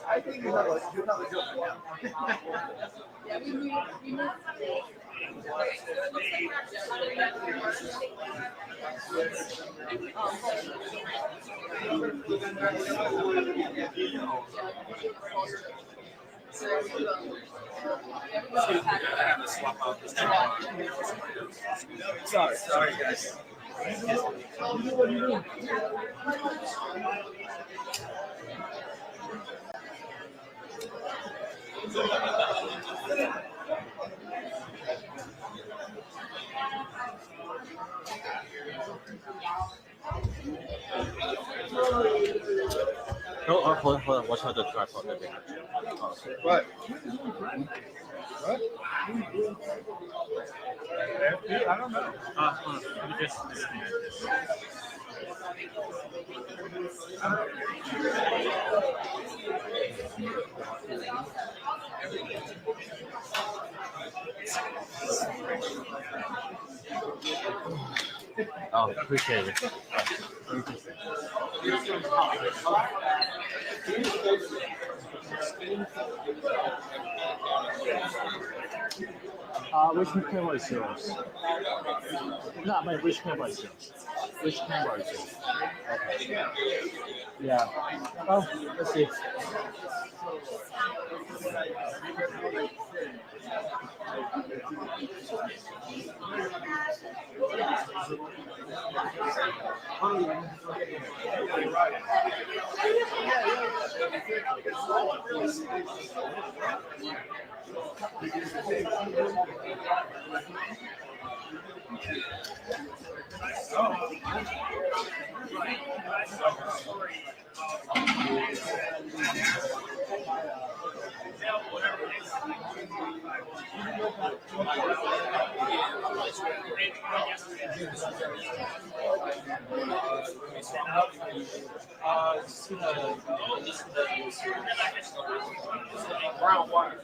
I think you have a joke. Yeah, we moved. Sorry, guys. Oh, hold on. Watch out the tripod that they have. What? What? I don't know. Let me just disconnect this. Oh, appreciate it. Which camera is yours? No, I mean, which camera is yours? Which camera is yours? Okay. Yeah. Oh, let's see. Brown wire.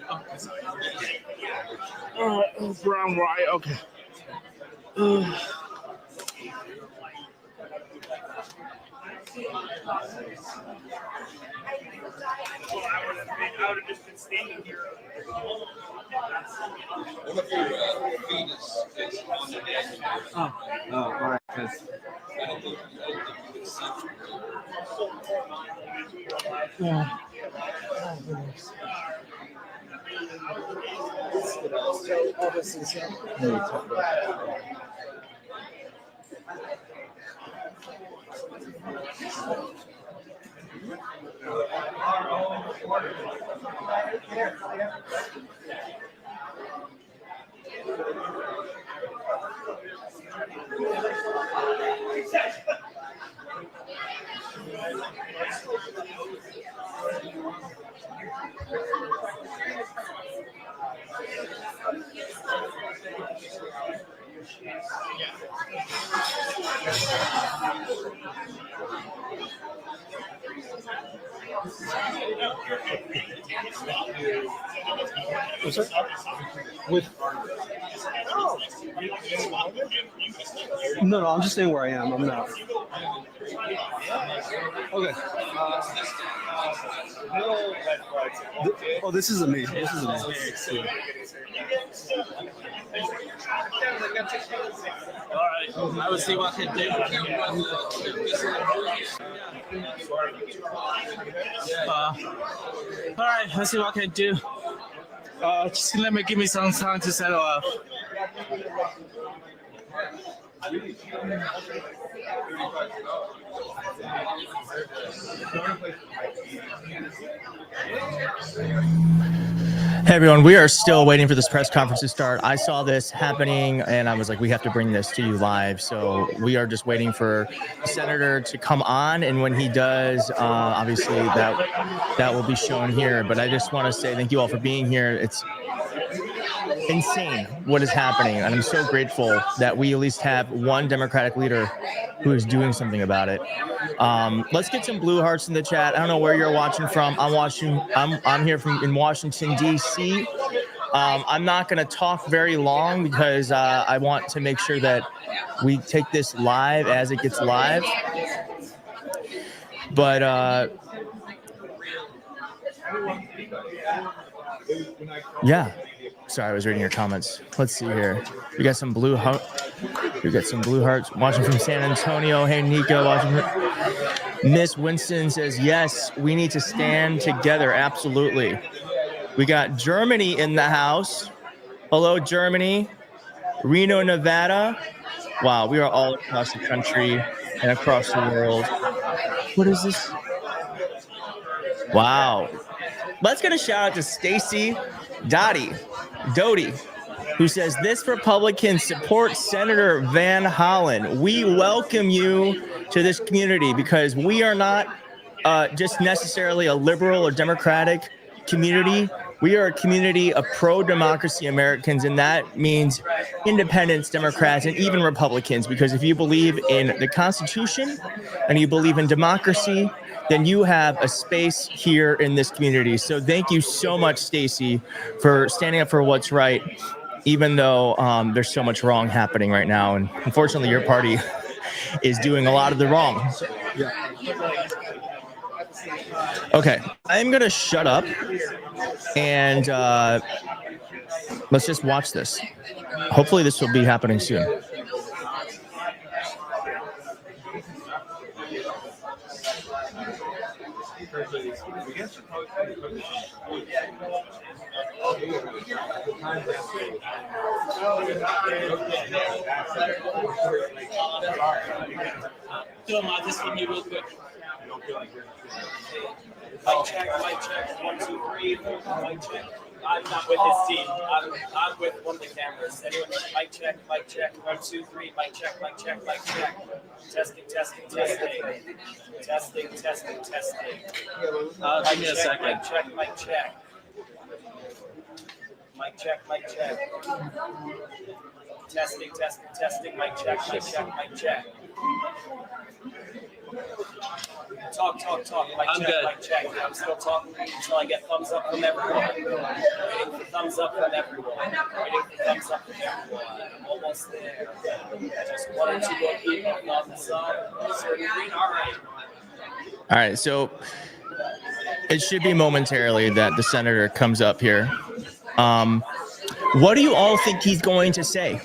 Brown wire. Okay. I would have just been standing here. What if your Venus is on the edge? All right. Because with no, I'm just saying where I am. I'm not. Okay. Oh, this is a me. This is a me. All right, I will see what I can do. All right, let's see what I can do. Just give me some time to settle up. Hey everyone, we are still waiting for this press conference to start. I saw this happening and I was like, we have to bring this to you live. So we are just waiting for the senator to come on, and when he does, obviously that will be shown here. But I just want to say thank you all for being here. It's insane what is happening, and I'm so grateful that we at least have one Democratic leader who is doing something about it. Let's get some blue hearts in the chat. I don't know where you're watching from. I'm here in Washington D.C. I'm not going to talk very long because I want to make sure that we take this live as it gets live. But yeah. Sorry, I was reading your comments. Let's see here. We got some blue hearts watching from San Antonio. Hey, Nico, watching from Miss Winston says, yes, we need to stand together. Absolutely. We got Germany in the house. Hello, Germany. Reno, Nevada. Wow, we are all across the country and across the world. What is this? Wow. Let's get a shout out to Stacy Doty, who says, this Republican supports Senator Van Hollen. We welcome you to this community because we are not just necessarily a liberal or Democratic community. We are a community of pro-democracy Americans, and that means independents, Democrats, and even Republicans, because if you believe in the Constitution and you believe in democracy, then you have a space here in this community. So thank you so much, Stacy, for standing up for what's right, even though there's so much wrong happening right now. And unfortunately, your party is doing a lot of the wrong. Okay, I'm going to shut up and let's just watch this. Hopefully this will be happening soon. Film this from you real quick. Mic check, 1, 2, 3. Mic check. I'm not with his team. I'm with one of the cameras. Anyone? Mic check, 1, 2, 3. Mic check, mic check. Testing. Give me a second. Mic check. Mic check. Testing. Mic check. Talk. Mic check. I'm still talking until I get thumbs up from everyone. Waiting for thumbs up from everyone. I'm almost there. Just 1 or 2 more people. Thumbs up. Green. All right, so it should be momentarily that the senator comes up here. What do you all think he's going to say?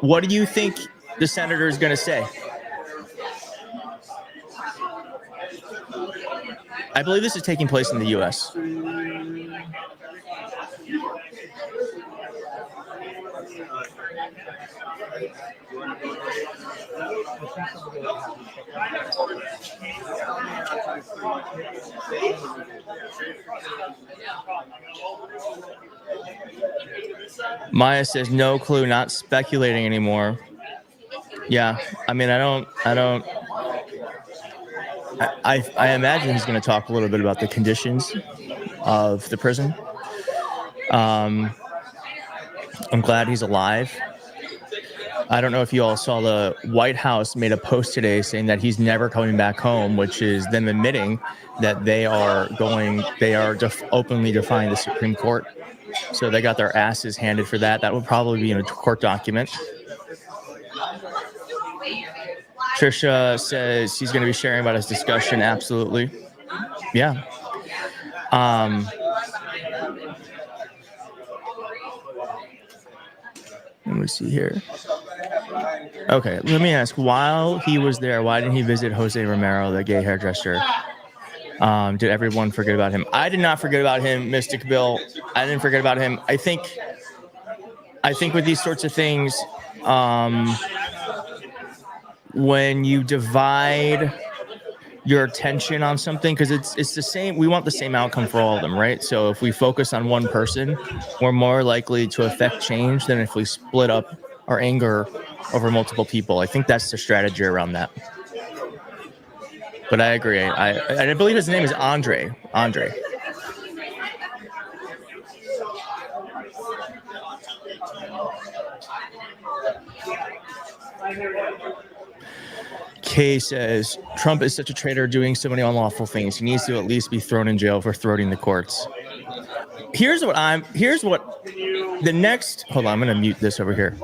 What do you think the senator is going to say? I believe this is taking place in the U.S. Maya says no clue, not speculating anymore. Yeah, I mean, I imagine he's going to talk a little bit about the conditions of the prison. I'm glad he's alive. I don't know if you all saw the White House made a post today saying that he's never coming back home, which is them admitting that they are openly defying the Supreme Court. So they got their asses handed for that. That will probably be in a court document. Trisha says he's going to be sharing about his discussion. Absolutely. Yeah. Let me see here. Okay, let me ask, while he was there, why didn't he visit Jose Romero, the gay hairdresser? Did everyone forget about him? I did not forget about him, Mystic Bill. I didn't forget about him. I think with these sorts of things, when you divide your attention on something, because it's the same, we want the same outcome for all of them, right? So if we focus on one person, we're more likely to affect change than if we split up our anger over multiple people. I think that's the strategy around that. But I agree. I believe his name is Andre. Kay says Trump is such a traitor, doing so many unlawful things. He needs to at least be thrown in jail for thwarting the courts. Here's what the next. Hold on, I'm gonna mute this over here.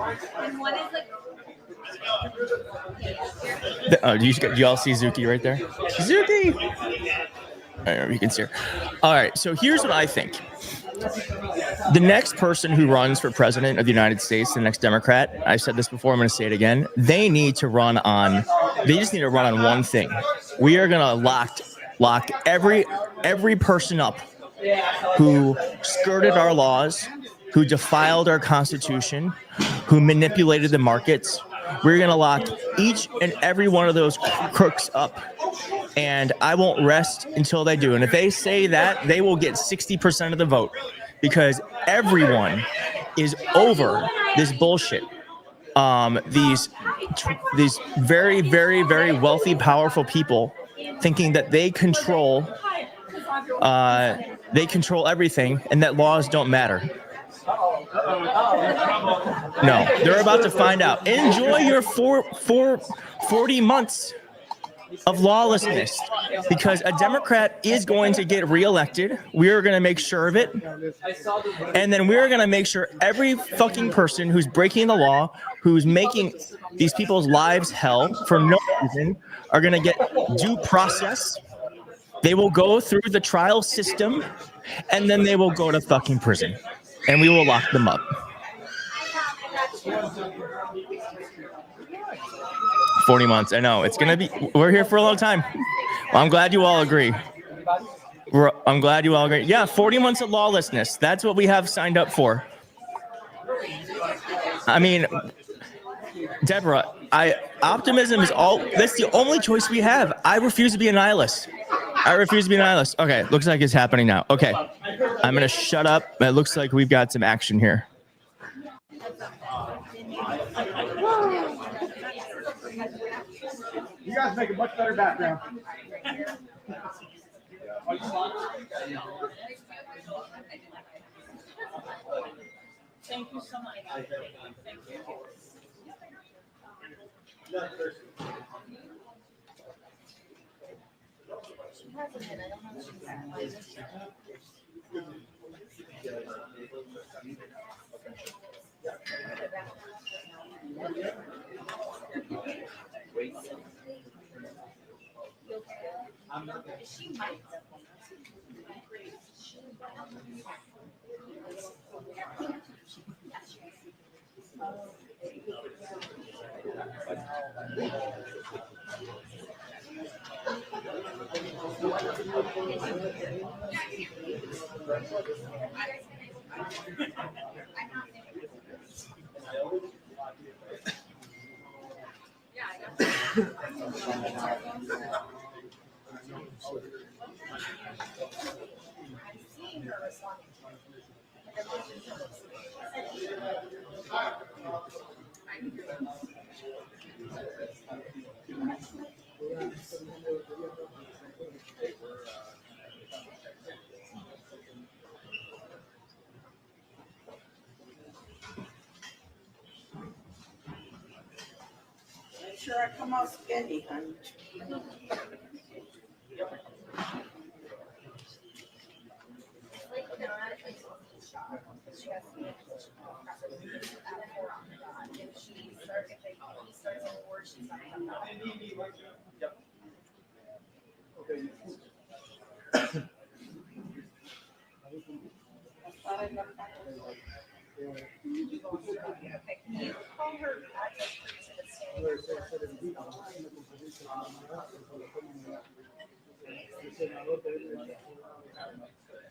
Do you all see Zuki right there? Zuki. I don't know if you can see her. All right, so here's what I think. The next person who runs for president of the United States, the next Democrat, I've said this before, I'm going to say it again. They just need to run on one thing. We are going to lock every person up who skirted our laws, who defiled our Constitution, who manipulated the markets. We're going to lock each and every one of those crooks up. And I won't rest until they do. And if they say that, they will get 60% of the vote, because everyone is over this bullshit. These very, very, very wealthy, powerful people thinking that they control everything and that laws don't matter. No, they're about to find out. Enjoy your 40 months of lawlessness, because a Democrat is going to get reelected. We're going to make sure of it. And then we're going to make sure every fucking person who's breaking the law, who's making these people's lives hell for no reason, are going to get due process. They will go through the trial system, and then they will go to fucking prison. And we will lock them up. 40 months. I know. It's going to be... We're here for a long time. Well, I'm glad you all agree. Yeah, 40 months of lawlessness. That's what we have signed up for. I mean, Deborah, optimism is all... That's the only choice we have. I refuse to be a nihilist. Okay, looks like it's happening now. Okay, I'm going to shut up. It looks like we've got some action here. You guys make a much better background. Thank you so much. Thank you. Make sure I come out skinny, honey.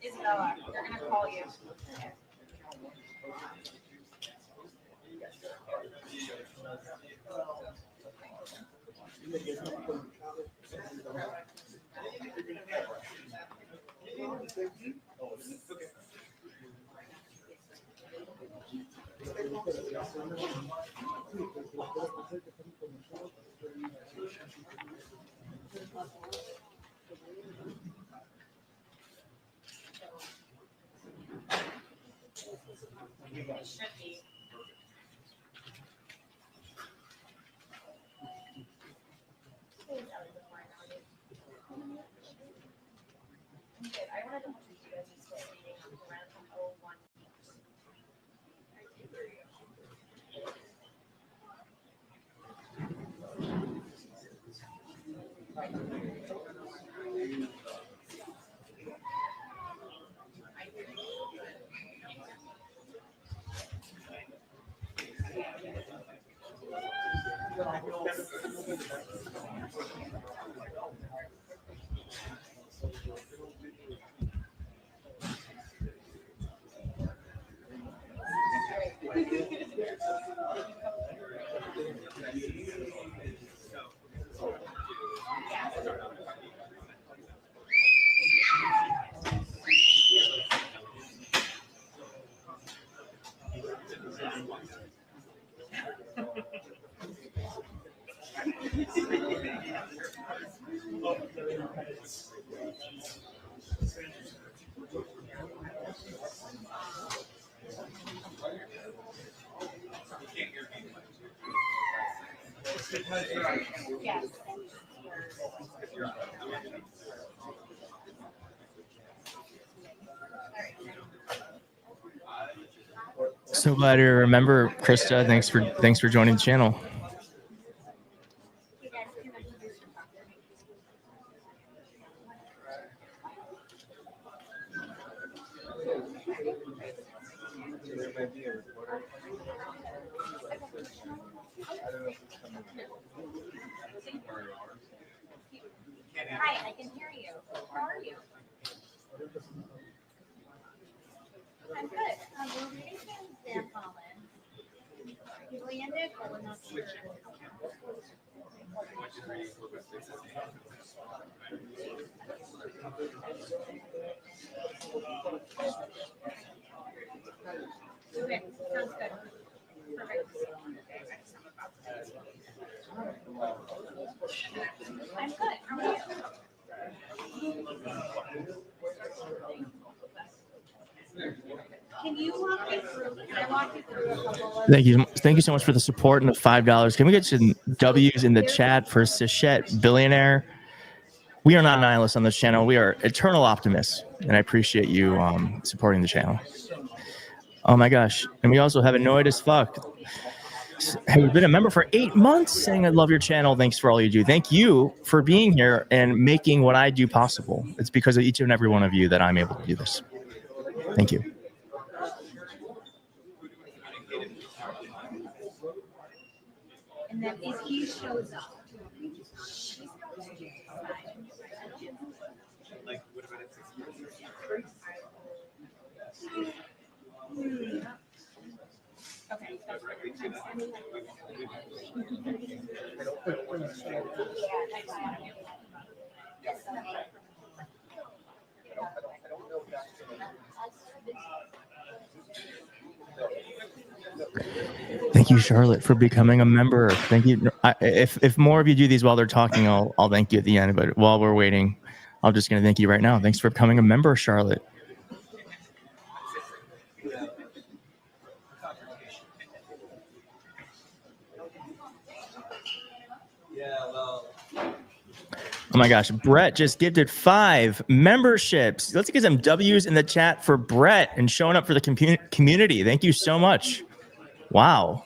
Isabella, they're going to call you. It should be. I wanted to mention you guys are still meeting around 01. Yes. So glad to remember, Krista. Thanks for joining the channel. You guys can introduce yourself. Hi, I can hear you. How are you? I'm good. We're reading from Van Hollen. We landed, but we're not sure. Okay, sounds good. Perfect. I'm good. How are you? Can you walk me through? Can I walk you through a couple of? Thank you so much for the support and the $5. Can we get some W's in the chat for Sachette Billionaire? We are not nihilists on this channel. We are eternal optimists, and I appreciate you supporting the channel. Oh my gosh. And we also have Annoyed as Fuck, who's been a member for 8 months, saying, I love your channel. Thanks for all you do. Thank you for being here and making what I do possible. It's because of each and every one of you that I'm able to do this. Thank you. And then if he shows up. Okay. Thank you, Charlotte, for becoming a member. Thank you. If more of you do these while they're talking, I'll thank you at the end. But while we're waiting, I'm just going to thank you right now. Thanks for becoming a member, Charlotte. Oh my gosh, Brett just gifted 5 memberships. Let's get some W's in the chat for Brett and showing up for the community. Thank you so much. Wow.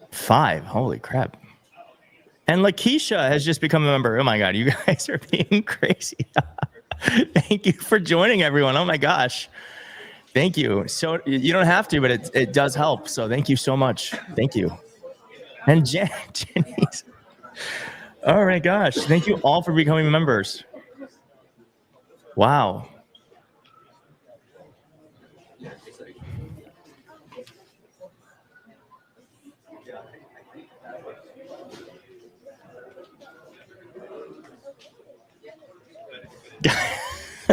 5, holy crap. And Lakeisha has just become a member. Oh my God, you guys are being crazy. Thank you for joining, everyone. Oh my gosh. Thank you. So you don't have to, but it does help. So thank you so much. Thank you. And Jenny's. Oh my gosh. Thank you all for becoming members. Wow.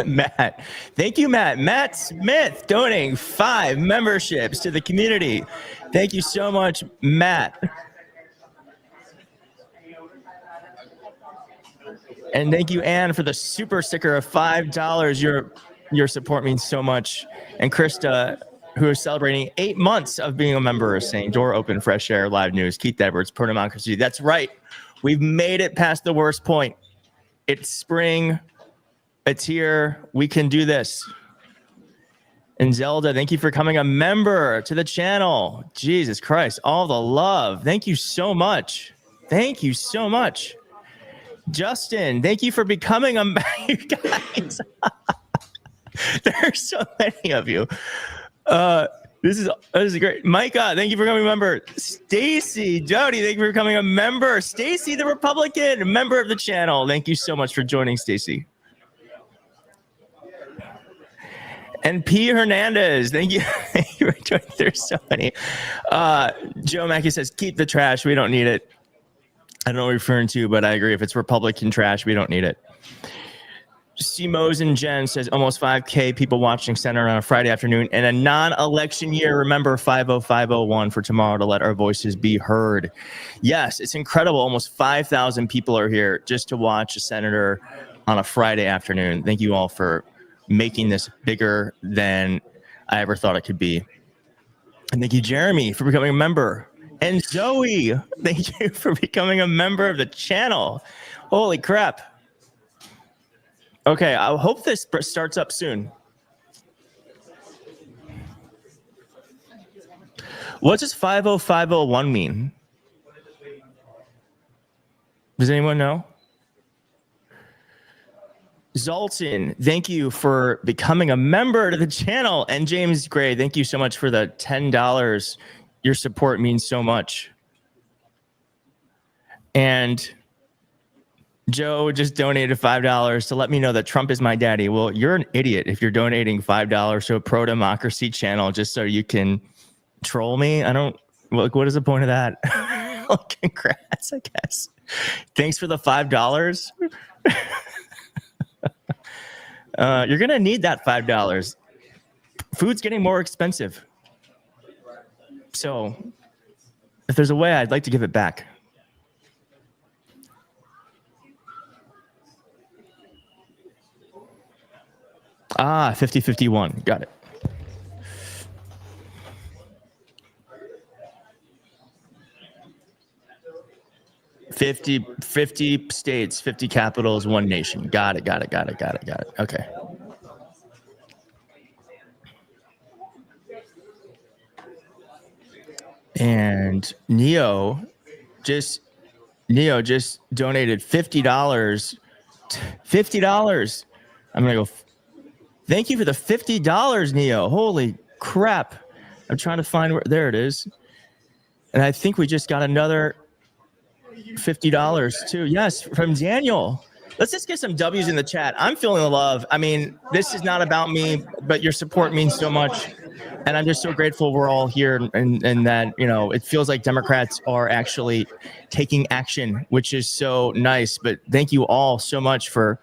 Matt. Thank you, Matt. Matt Smith donating 5 memberships to the community. Thank you so much, Matt. And thank you, Ann, for the super sticker of $5. Your support means so much. And Krista, who is celebrating 8 months of being a member, is saying, door open, fresh air, live news, Keith Edwards, pro-democracy. That's right. We've made it past the worst point. It's spring. It's here. We can do this. And Zelda, thank you for becoming a member to the channel. Jesus Christ, all the love. Thank you so much. Thank you so much. Justin, thank you for becoming a member. You guys. There's so many of you. This is great. Micah, thank you for becoming a member. Stacy, Jody, thank you for becoming a member. Stacy, the Republican, member of the channel. Thank you so much for joining, Stacy. And P. Hernandez, thank you. Thank you for joining. There's so many. Joe Mackey says, keep the trash. We don't need it. I don't know what you're referring to, but I agree. If it's Republican trash, we don't need it. Simos and Jen says almost 5K people watching Center on a Friday afternoon in a non-election year. Remember 50501 for tomorrow to let our voices be heard. Yes, it's incredible. Almost 5,000 people are here just to watch a senator on a Friday afternoon. Thank you all for making this bigger than I ever thought it could be. And thank you, Jeremy, for becoming a member. And Zoe, thank you for becoming a member of the channel. Holy crap. Okay, I hope this starts up soon. What does 50501 mean? Does anyone know? Zoltan, thank you for becoming a member to the channel. And James Gray, thank you so much for the $10. Your support means so much. And Joe just donated $5 to let me know that Trump is my daddy. Well, you're an idiot if you're donating $5 to a pro-democracy channel just so you can troll me. I don't, like, what is the point of that? Well, congrats, I guess. Thanks for the $5. You're going to need that $5. Food's getting more expensive. So if there's a way, I'd like to give it back. Ah, 5051. Got it. 50 states, 50 capitals, 1 nation. Got it. Okay. And Neo just donated $50. $50. I'm gonna go. Thank you for the $50, Neo. Holy crap! I'm trying to find where. There it is. And I think we just got another $50 too. Yes, from Daniel. Let's just get some W's in the chat. I'm feeling the love. I mean, this is not about me, but your support means so much. And I'm just so grateful we're all here and that, you know, it feels like Democrats are actually taking action, which is so nice. But thank you all so much for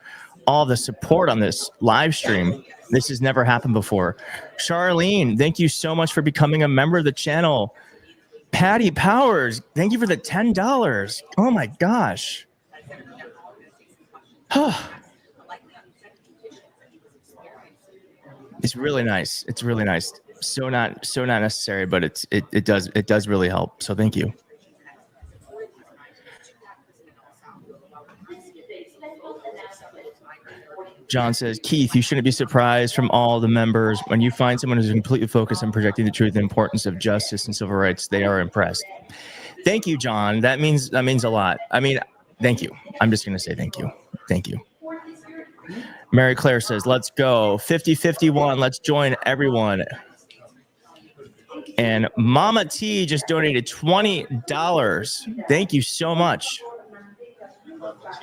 all the support on this live stream. This has never happened before. Charlene, thank you so much for becoming a member of the channel. Patty Powers, thank you for the $10. Oh my gosh. It's really nice. It's really nice. So not necessary, but it does really help. So thank you. John says, Keith, you shouldn't be surprised from all the members. When you find someone who's completely focused on projecting the truth and the importance of justice and civil rights, they are impressed. Thank you, John. That means a lot. I mean, thank you. I'm just going to say thank you. Thank you. Mary Claire says, let's go. 5051. Let's join everyone. And Mama T just donated $20. Thank you so much.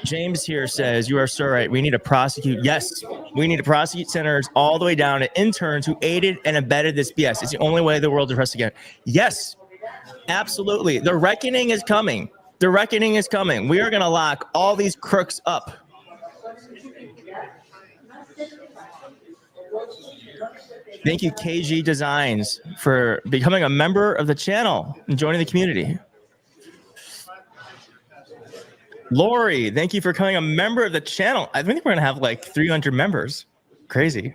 James here says, you are so right. We need to prosecute. Yes, we need to prosecute senators all the way down to interns who aided and abetted this BS. It's the only way the world is pressed again. Yes, absolutely. The reckoning is coming. The reckoning is coming. We are going to lock all these crooks up. Thank you, KG Designs, for becoming a member of the channel and joining the community. Lori, thank you for becoming a member of the channel. I think we're going to have like 300 members. Crazy.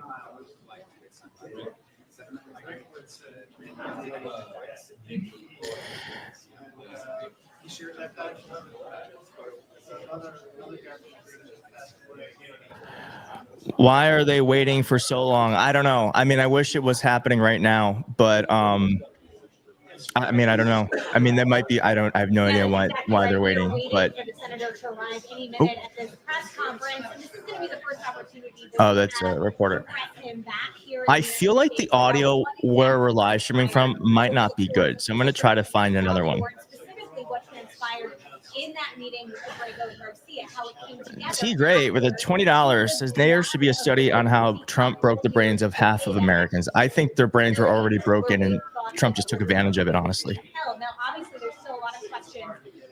Why are they waiting for so long? I don't know. I mean, I wish it was happening right now, but I mean, I don't know. I mean, that might be. I have no idea why they're waiting. But for the senator to arrive any minute at this press conference, and this is going to be the first opportunity. Oh, that's a reporter. Him back here I feel like the audio where we're live streaming from might not be good, so I'm going to try to find another one. Specifically, what transpired in that meeting with Borrego Garcia, how it came together. T. Gray with a $20 says there should be a study on how Trump broke the brains of half of Americans. I think their brains were already broken, and Trump just took advantage of it, honestly. Now, obviously, there's still a lot of questions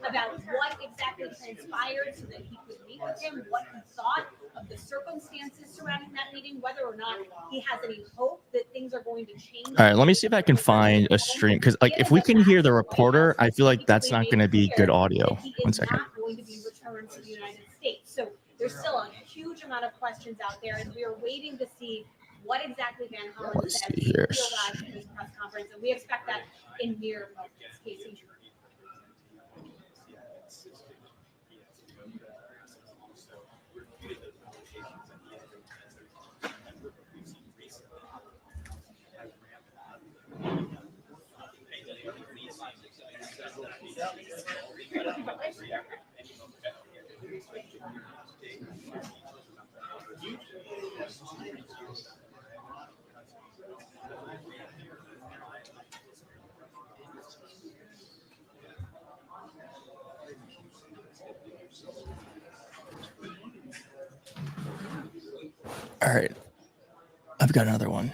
about what exactly transpired so that he could meet with him, what he thought of the circumstances surrounding that meeting, whether or not he has any hope that things are going to change. All right, let me see if I can find a stream, because like if we can hear the reporter, I feel like that's not going to be good audio. One second. Not going to be returned to the United States. So there's still a huge amount of questions out there, and we are waiting to see what exactly Van Hollen Let's said see here. in this press conference, and we expect that in mere moments. Casey. All right, I've got another one.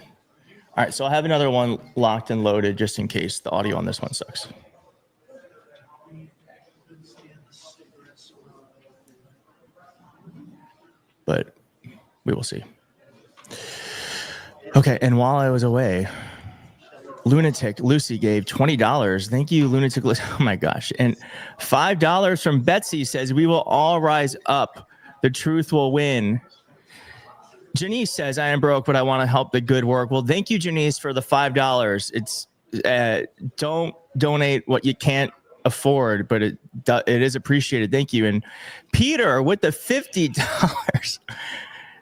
All right, so I have another one locked and loaded just in case the audio on this one sucks. But we will see. Okay, and while I was away, Lunatic Lucy gave $20. Thank you, Lunatic Lucy. Oh my gosh. And $5 from Betsy says, we will all rise up. The truth will win. Janice says, I am broke, but I want to help the good work. Well, thank you, Janice, for the $5. It's don't donate what you can't afford, but it is appreciated. Thank you. And Peter with the $50.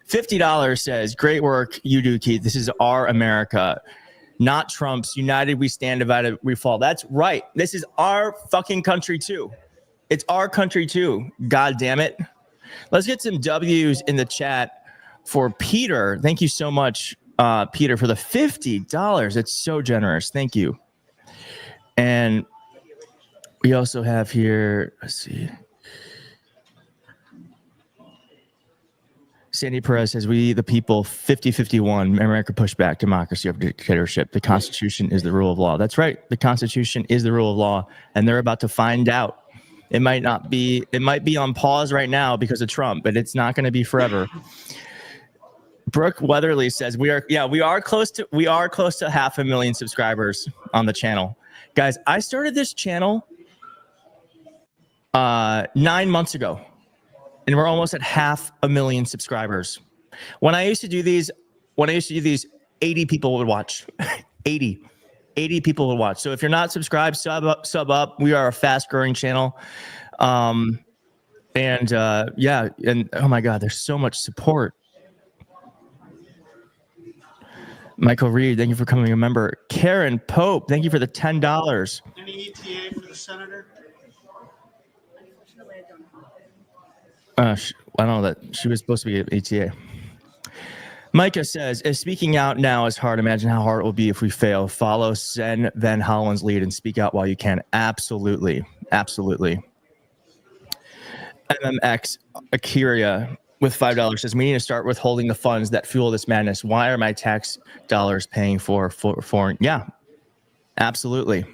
$50 says, great work you do, Keith. This is our America, not Trump's. United we stand, divided we fall. That's right. This is our fucking country too. It's our country too. God damn it. Let's get some W's in the chat for Peter. Thank you so much, Peter, for the $50. It's so generous. Thank you. And we also have here, let's see. Sandy Perez says, we the people, 50-51, America push back, democracy over dictatorship. The Constitution is the rule of law. That's right. The Constitution is the rule of law, and they're about to find out. It might be on pause right now because of Trump, but it's not going to be forever. Brooke Weatherly says, we are close to 500,000 subscribers on the channel. Guys, I started this channel 9 months ago, and we're almost at 500,000 subscribers. When I used to do these, 80 people would watch. 80 people would watch. So if you're not subscribed, sub up. We are a fast growing channel. And oh my God, there's so much support. Michael Reed, thank you for becoming a member. Karen Pope, thank you for the $10. Any ETA for the senator? I don't know that she was supposed to be at ETA. Micah says, if speaking out now is hard, imagine how hard it will be if we fail. Follow Sen Van Hollen's lead and speak out while you can. Absolutely. Absolutely. MMX Akira with $5 says, we need to start withholding the funds that fuel this madness. Why are my tax dollars paying for foreign? Yeah, absolutely.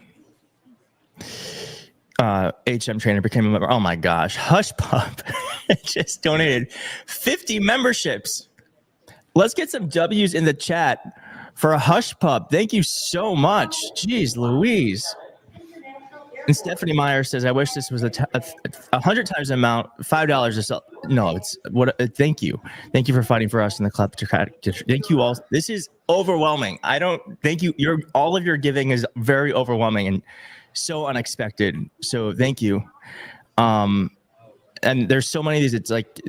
HM trainer became a member. Oh my gosh, Hush Pup just donated 50 memberships. Let's get some W's in the chat for a Hush Pup. Thank you so much. Jeez Louise. And Stephanie Meyer says, I wish this was 100 times the amount, $5 to sell. No, it's what. Thank you. Thank you for fighting for us in the kleptocratic. Thank you all. This is overwhelming. I don't thank you. All of your giving is very overwhelming and so unexpected. So thank you. And there's so many of these. It's like,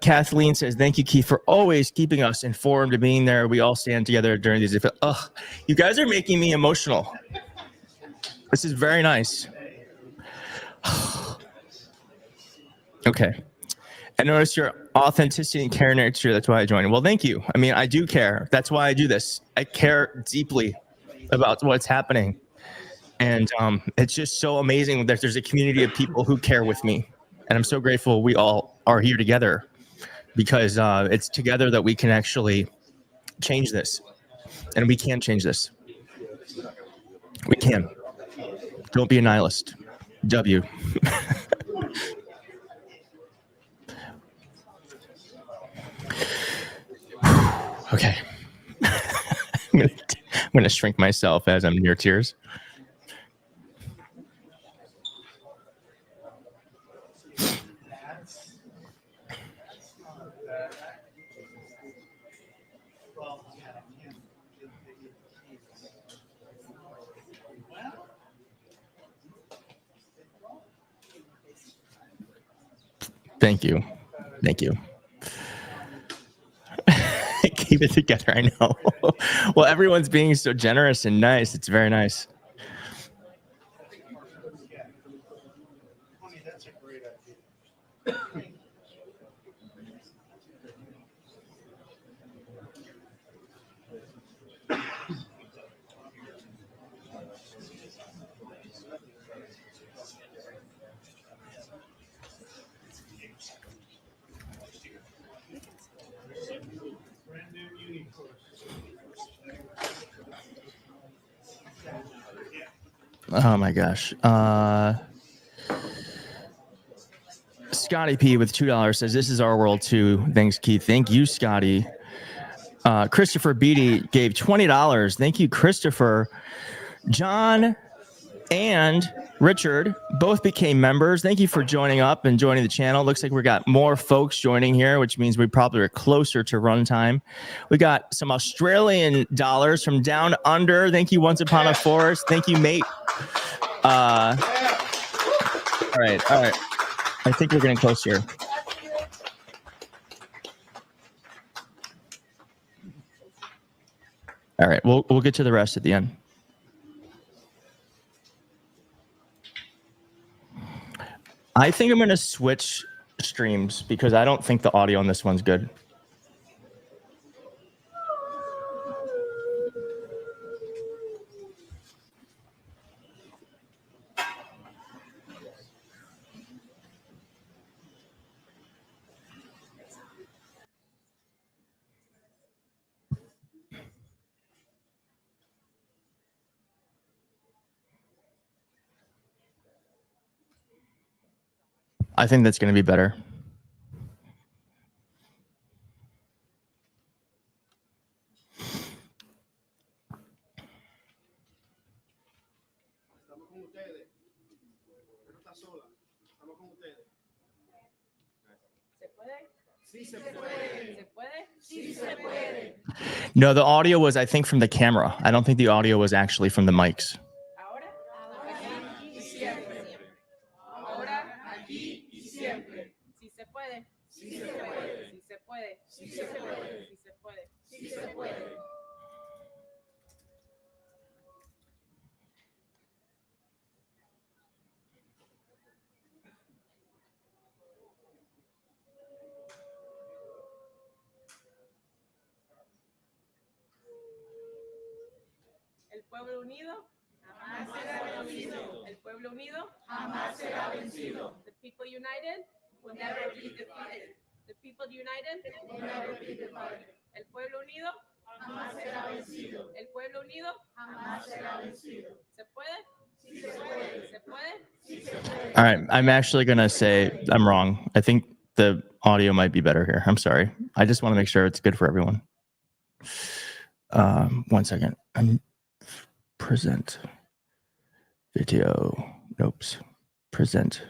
Kathleen says, thank you, Keith, for always keeping us informed and being there. We all stand together during these. You guys are making me emotional. This is very nice. Okay. I noticed your authenticity and care nature. That's why I joined. Well, thank you. I mean, I do care. That's why I do this. I care deeply about what's happening. And it's just so amazing that there's a community of people who care with me. And I'm so grateful we all are here together because it's together that we can actually change this. And we can change this. We can. Don't be a nihilist. W. Okay. I'm gonna shrink myself as I'm near tears. Thank you. Thank you. Keep it together. I know. Well, everyone's being so generous and nice. It's very nice. That's a great idea. Oh my gosh. Scotty P with $2 says, this is our world too. Thanks, Keith. Thank you, Scotty. Christopher Beatty gave $20. Thank you, Christopher. John and Richard both became members. Thank you for joining up and joining the channel. Looks like we got more folks joining here, which means we probably are closer to runtime. We got some Australian dollars from down under. Thank you, Once Upon a Forest. Thank you, mate. All right. I think we're getting close here. All right, we'll get to the rest at the end. I think I'm going to switch streams because I don't think the audio on this one's good. I think that's going to be better. No, the audio was, I think, from the camera. I don't think the audio was actually from the mics. El pueblo unido jamás será vencido. El pueblo unido jamás será vencido. The people united will never be defeated. The people united will never be divided. El pueblo unido jamás será vencido. El pueblo unido jamás será vencido. ¿Se puede? Si se puede. All right, I'm actually gonna say I'm wrong. I think the audio might be better here. I'm sorry. I just want to make sure it's good for everyone. 1 second. Present video. Nope. Present.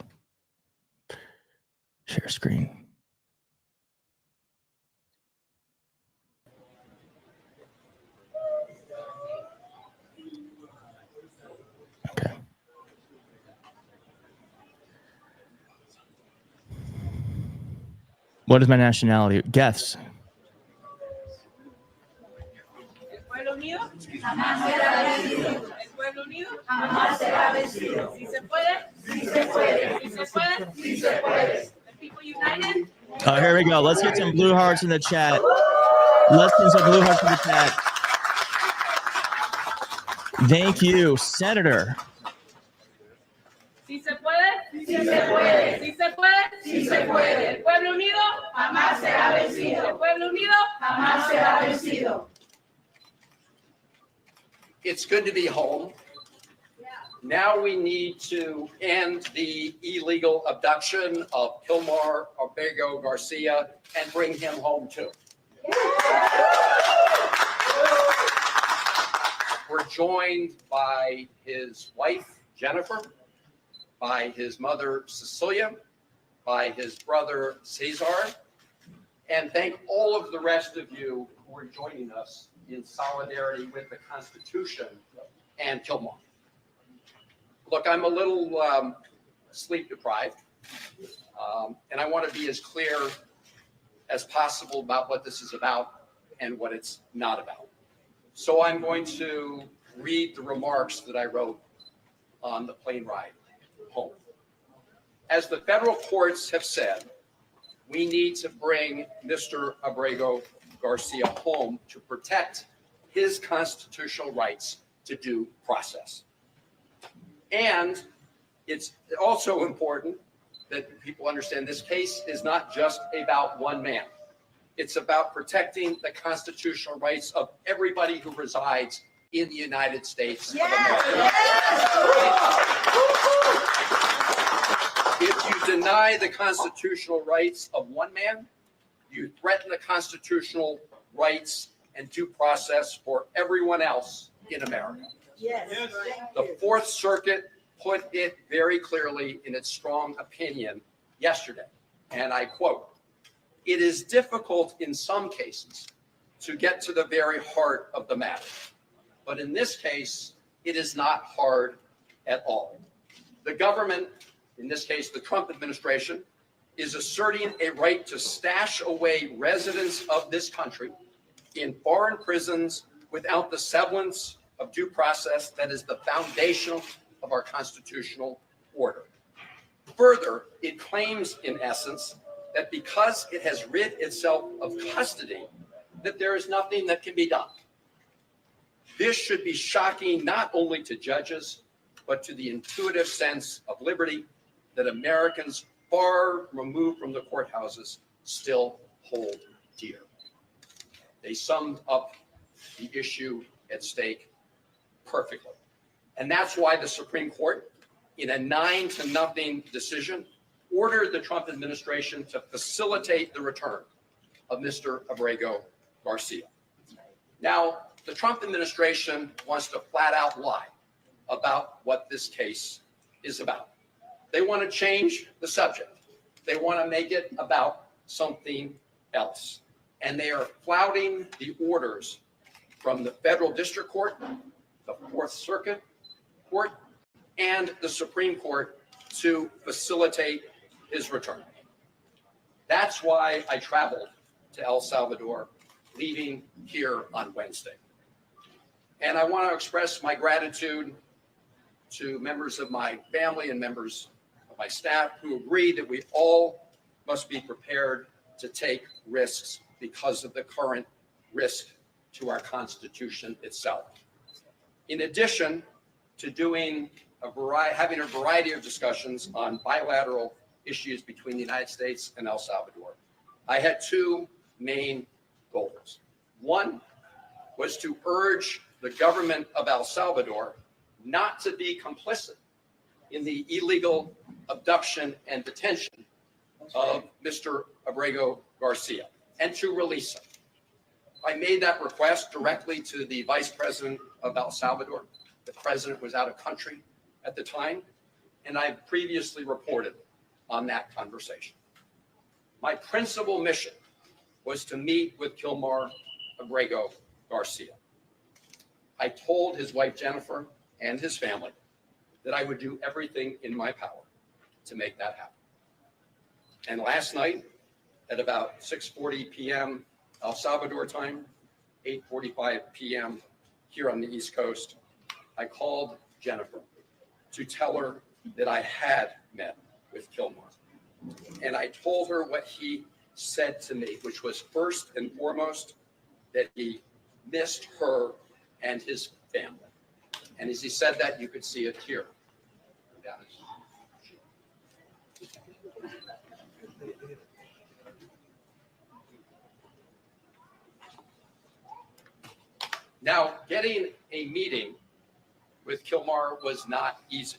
Share screen. Okay. What is my nationality? Guess. El pueblo unido jamás será vencido. El pueblo unido jamás será vencido. Si se puede, si se puede. Si se puede, si se puede. The people united. Oh, here we go. Let's get some blue hearts in the chat. Let's get some blue hearts in the chat. Thank you, Senator. Si se puede, si se puede. Si se puede, si se puede. El pueblo unido jamás será vencido. El pueblo unido jamás será vencido. It's good to be home. Now we need to end the illegal abduction of Kilmar Abrego Garcia and bring him home too. We're joined by his wife, Jennifer, by his mother, Cecilia, by his brother, Cesar, and thank all of the rest of you who are joining us in solidarity with the Constitution and Kilmar. Look, I'm a little sleep deprived, and I want to be as clear as possible about what this is about and what it's not about. So I'm going to read the remarks that I wrote on the plane ride home. As the federal courts have said, we need to bring Mr. Abrego Garcia home to protect his constitutional rights to due process. And it's also important that people understand this case is not just about one man. It's about protecting the constitutional rights of everybody who resides in the United States of America. If you deny the constitutional rights of one man, you threaten the constitutional rights and due process for everyone else in America. Yes. The Fourth Circuit put it very clearly in its strong opinion yesterday, and I quote, "It is difficult in some cases to get to the very heart of the matter, but in this case, it is not hard at all. The government, in this case, the Trump administration, is asserting a right to stash away residents of this country in foreign prisons without the semblance of due process that is the foundation of our constitutional order. Further, it claims, in essence, that because it has rid itself of custody, that there is nothing that can be done. This should be shocking not only to judges, but to the intuitive sense of liberty that Americans far removed from the courthouses still hold dear." They summed up the issue at stake perfectly. And that's why the Supreme Court, in a 9-0 decision, ordered the Trump administration to facilitate the return of Mr. Abrego Garcia. Now, the Trump administration wants to flat out lie about what this case is about. They want to change the subject. They want to make it about something else. And they are flouting the orders from the federal district court, the Fourth Circuit Court, and the Supreme Court to facilitate his return. That's why I traveled to El Salvador, leaving here on Wednesday. And I want to express my gratitude to members of my family and members of my staff who agree that we all must be prepared to take risks because of the current risk to our Constitution itself. In addition to having a variety of discussions on bilateral issues between the United States and El Salvador, I had two main goals. One was to urge the government of El Salvador not to be complicit in the illegal abduction and detention of Mr. Abrego Garcia and to release him. I made that request directly to the vice president of El Salvador. The president was out of country at the time, and I previously reported on that conversation. My principal mission was to meet with Kilmar Abrego Garcia. I told his wife Jennifer and his family that I would do everything in my power to make that happen. And last night at about 6:40 p.m. El Salvador time, 8:45 p.m. here on the East Coast, I called Jennifer to tell her that I had met with Kilmar. And I told her what he said to me, which was first and foremost that he missed her and his family. And as he said that, you could see a tear down his cheek. Now, getting a meeting with Kilmar was not easy.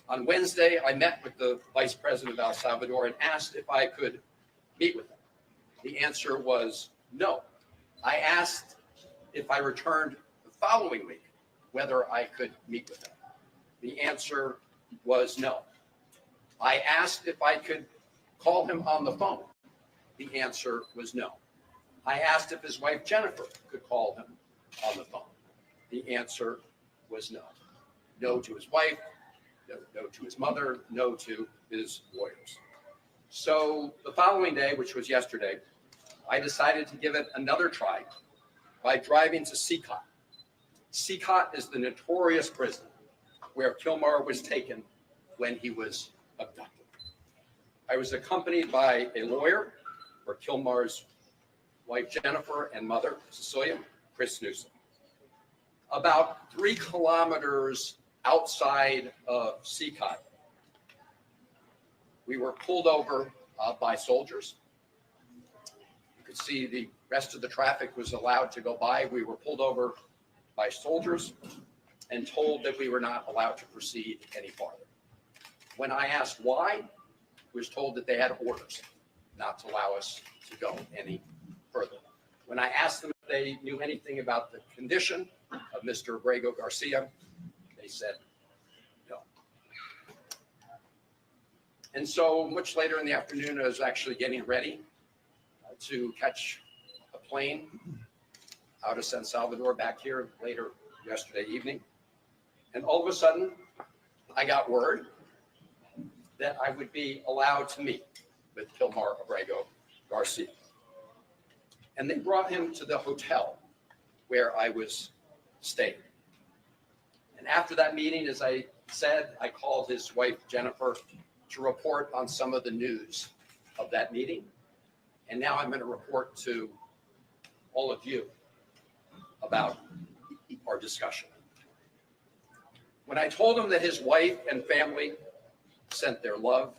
On Wednesday, I met with the vice president of El Salvador and asked if I could meet with him. The answer was no. I asked if I returned the following week whether I could meet with him. The answer was no. I asked if I could call him on the phone. The answer was no. I asked if his wife Jennifer could call him on the phone. The answer was no. No to his wife, no to his mother, no to his lawyers. So the following day, which was yesterday, I decided to give it another try by driving to Secot. Secot is the notorious prison where Kilmar was taken when he was abducted. I was accompanied by a lawyer for Kilmar's wife Jennifer and mother Cecilia, Chris Newsom. About 3 kilometers outside of Secot, we were pulled over by soldiers. You could see the rest of the traffic was allowed to go by. We were pulled over by soldiers and told that we were not allowed to proceed any farther. When I asked why, I was told that they had orders not to allow us to go any further. When I asked them if they knew anything about the condition of Mr. Abrego Garcia, they said no. And so much later in the afternoon, I was actually getting ready to catch a plane out of San Salvador back here later yesterday evening. And all of a sudden, I got word that I would be allowed to meet with Kilmar Abrego Garcia. And they brought him to the hotel where I was staying. And after that meeting, as I said, I called his wife, Jennifer, to report on some of the news of that meeting. And now I'm going to report to all of you about our discussion. When I told him that his wife and family sent their love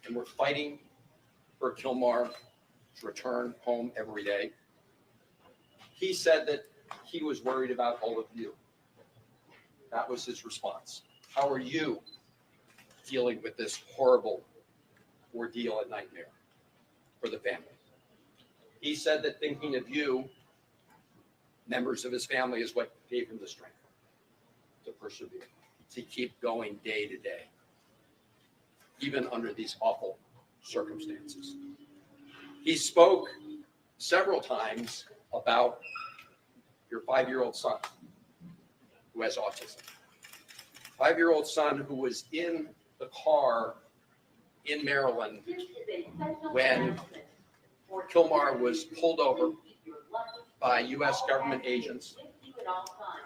and were fighting for Kilmar to return home every day, he said that he was worried about all of you. That was his response. How are you dealing with this horrible ordeal and nightmare for the family? He said that thinking of you, members of his family, is what gave him the strength to persevere, to keep going day to day, even under these awful circumstances. He spoke several times about your 5-year-old son who has autism. 5-year-old son who was in the car in Maryland when Kilmar was pulled over by U.S. government agents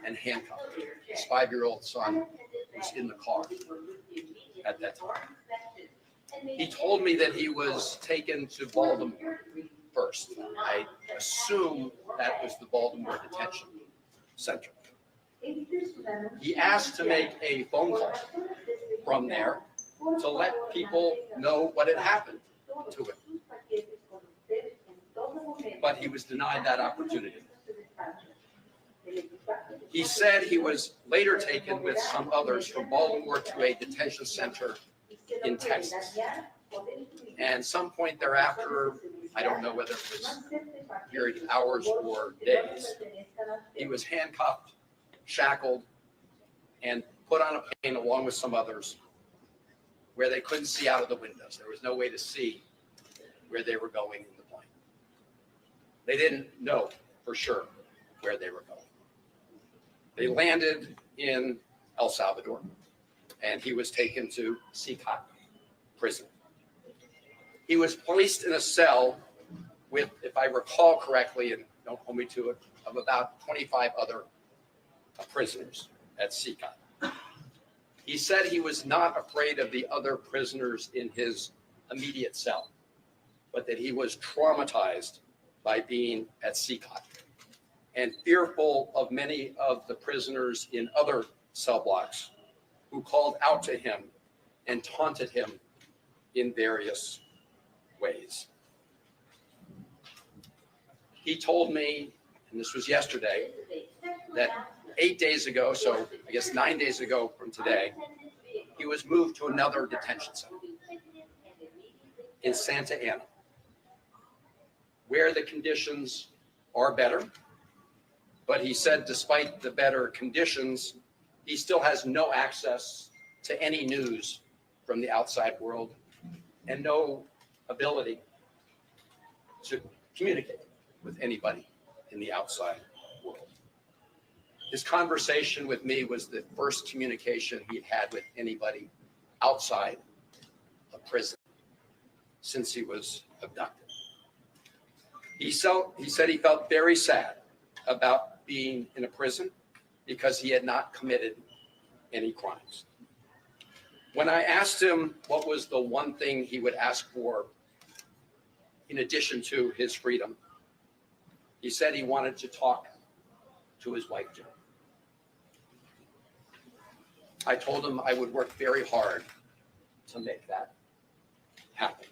and handcuffed. His 5-year-old son was in the car at that time. He told me that he was taken to Baltimore first. I assume that was the Baltimore Detention Center. He asked to make a phone call from there to let people know what had happened to him. But he was denied that opportunity. He said he was later taken with some others from Baltimore to a detention center in Texas. And some point thereafter, I don't know whether it was a period of hours or days, he was handcuffed, shackled, and put on a plane along with some others where they couldn't see out of the windows. There was no way to see where they were going in the plane. They didn't know for sure where they were going. They landed in El Salvador, and he was taken to Sikhat prison. He was placed in a cell with, if I recall correctly, and don't hold me to it, of about 25 other prisoners at Sikhat. He said he was not afraid of the other prisoners in his immediate cell, but that he was traumatized by being at Sikhat and fearful of many of the prisoners in other cell blocks who called out to him and taunted him in various ways. He told me, and this was yesterday, that 8 days ago, so I guess 9 days ago from today, he was moved to another detention center in Santa Ana, where the conditions are better. But he said despite the better conditions, he still has no access to any news from the outside world and no ability to communicate with anybody in the outside world. His conversation with me was the first communication he'd had with anybody outside of prison since he was abducted. He said he felt very sad about being in a prison because he had not committed any crimes. When I asked him what was the one thing he would ask for in addition to his freedom, he said he wanted to talk to his wife, Joan. I told him I would work very hard to make that happen.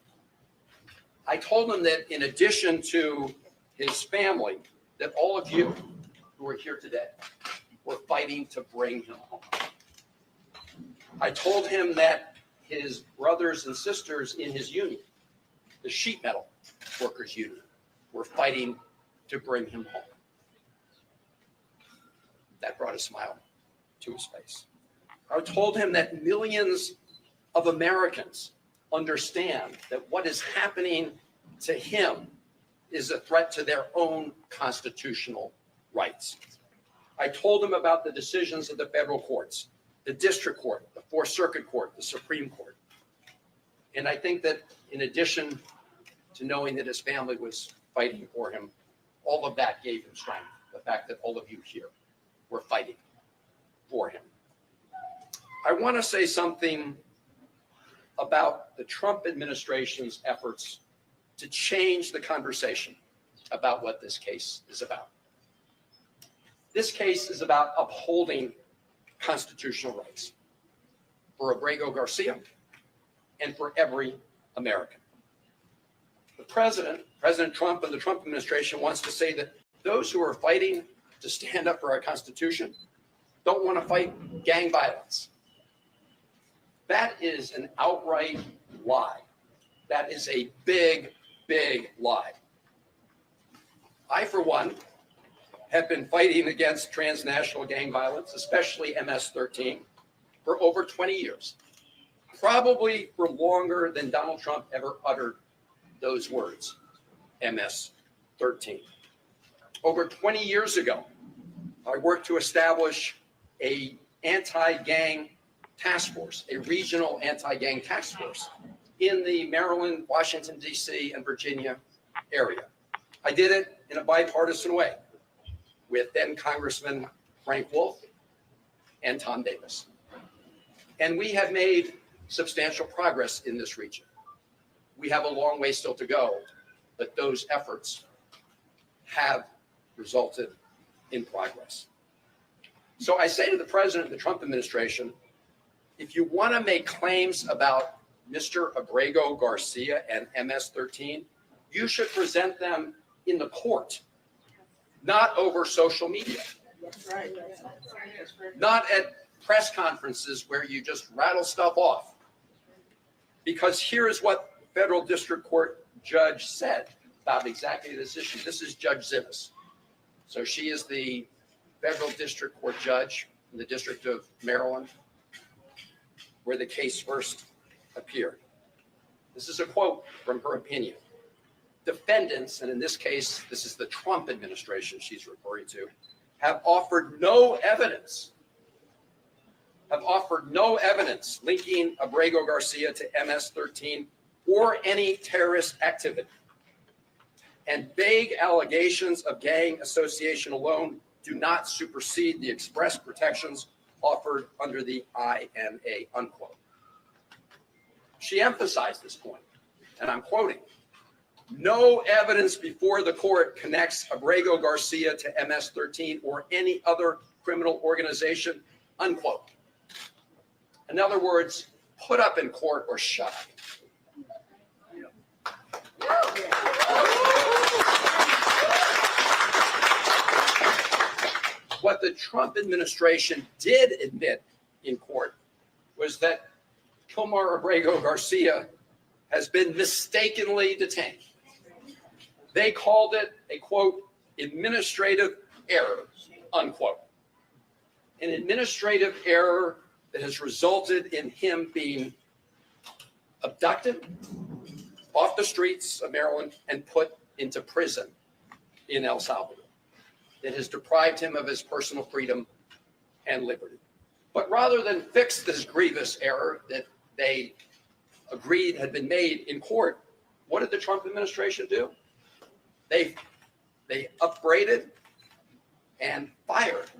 I told him that in addition to his family, that all of you who are here today were fighting to bring him home. I told him that his brothers and sisters in his union, the sheet metal workers union, were fighting to bring him home. That brought a smile to his face. I told him that millions of Americans understand that what is happening to him is a threat to their own constitutional rights. I told him about the decisions of the federal courts, the district court, the Fourth Circuit Court, the Supreme Court. And I think that in addition to knowing that his family was fighting for him, all of that gave him strength. The fact that all of you here were fighting for him. I want to say something about the Trump administration's efforts to change the conversation about what this case is about. This case is about upholding constitutional rights for Abrego Garcia and for every American. The President Trump and the Trump administration wants to say that those who are fighting to stand up for our Constitution don't want to fight gang violence. That is an outright lie. That is a big, big lie. I, for one, have been fighting against transnational gang violence, especially MS-13, for over 20 years, probably for longer than Donald Trump ever uttered those words, MS-13. Over 20 years ago, I worked to establish an anti-gang task force, a regional anti-gang task force in the Maryland, Washington, D.C., and Virginia area. I did it in a bipartisan way with then Congressman Frank Wolf and Tom Davis. And we have made substantial progress in this region. We have a long way still to go, but those efforts have resulted in progress. So I say to the President and the Trump administration, if you want to make claims about Mr. Abrego Garcia and MS-13, you should present them in the court, not over social media. Right. Not at press conferences where you just rattle stuff off. Because here is what the federal district court judge said about exactly this issue. This is Judge Zivis. So she is the federal district court judge in the District of Maryland, where the case first appeared. This is a quote from her opinion. Defendants, and in this case, this is the Trump administration she's referring to, have offered no evidence linking Abrego Garcia to MS-13 or any terrorist activity. And vague allegations of gang association alone do not supersede the express protections offered under the INA, unquote. She emphasized this point, and I'm quoting, no evidence before the court connects Abrego Garcia to MS-13 or any other criminal organization, unquote. In other words, put up in court or shut up. What the Trump administration did admit in court was that Kilmar Abrego Garcia has been mistakenly detained. They called it a, quote, administrative error, unquote. An administrative error that has resulted in him being abducted off the streets of Maryland and put into prison in El Salvador. That has deprived him of his personal freedom and liberty. But rather than fix this grievous error that they agreed had been made in court, what did the Trump administration do? They upbraided and fired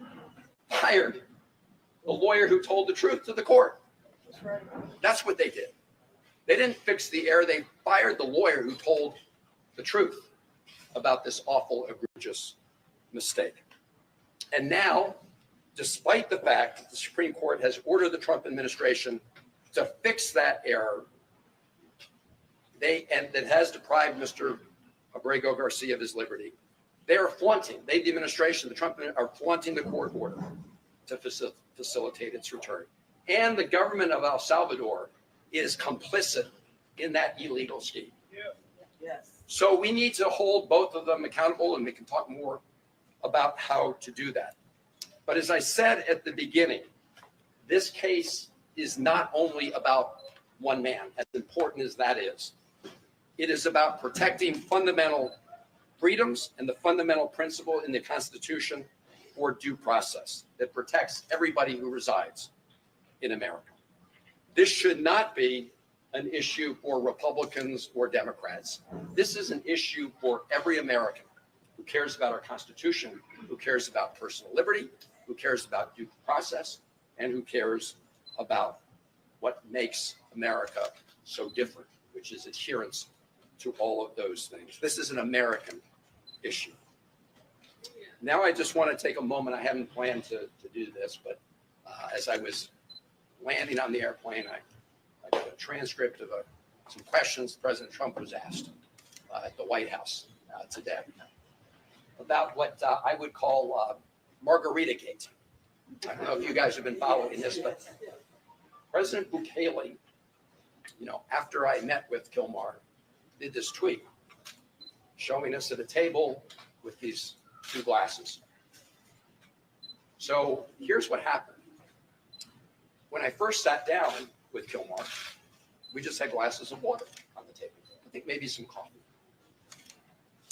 the lawyer who told the truth to the court. That's what they did. They didn't fix the error. They fired the lawyer who told the truth about this awful, egregious mistake. And now, despite the fact that the Supreme Court has ordered the Trump administration to fix that error, and that has deprived Mr. Abrego Garcia of his liberty, they are flaunting, the administration, the Trump are flaunting the court order to facilitate its return. And the government of El Salvador is complicit in that illegal scheme. Yes. So we need to hold both of them accountable, and we can talk more about how to do that. But as I said at the beginning, this case is not only about one man, as important as that is. It is about protecting fundamental freedoms and the fundamental principle in the Constitution for due process that protects everybody who resides in America. This should not be an issue for Republicans or Democrats. This is an issue for every American who cares about our Constitution, who cares about personal liberty, who cares about due process, and who cares about what makes America so different, which is adherence to all of those things. This is an American issue. Now I just want to take a moment. I hadn't planned to do this, but as I was landing on the airplane, I got a transcript of some questions President Trump was asked at the White House today about what I would call Margarita Gate. I don't know if you guys have been following this, but President Bukele, after I met with Kilmar, did this tweet showing us at a table with these two glasses. So here's what happened. When I first sat down with Kilmar, we just had glasses of water on the table. I think maybe some coffee.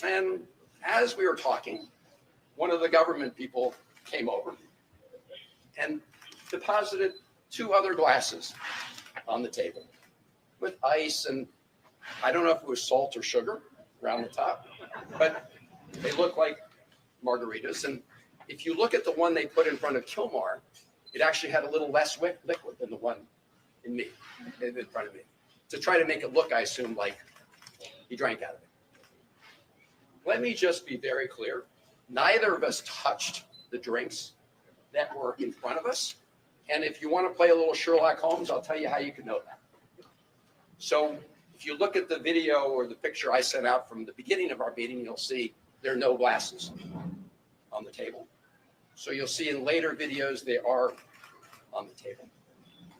And as we were talking, one of the government people came over and deposited two other glasses on the table with ice, and I don't know if it was salt or sugar around the top, but they look like margaritas. And if you look at the one they put in front of Kilmar, it actually had a little less liquid than the one in front of me, to try to make it look, I assume, like he drank out of it. Let me just be very clear. Neither of us touched the drinks that were in front of us. And if you want to play a little Sherlock Holmes, I'll tell you how you can know that. So if you look at the video or the picture I sent out from the beginning of our meeting, you'll see there are no glasses on the table. So you'll see in later videos, they are on the table.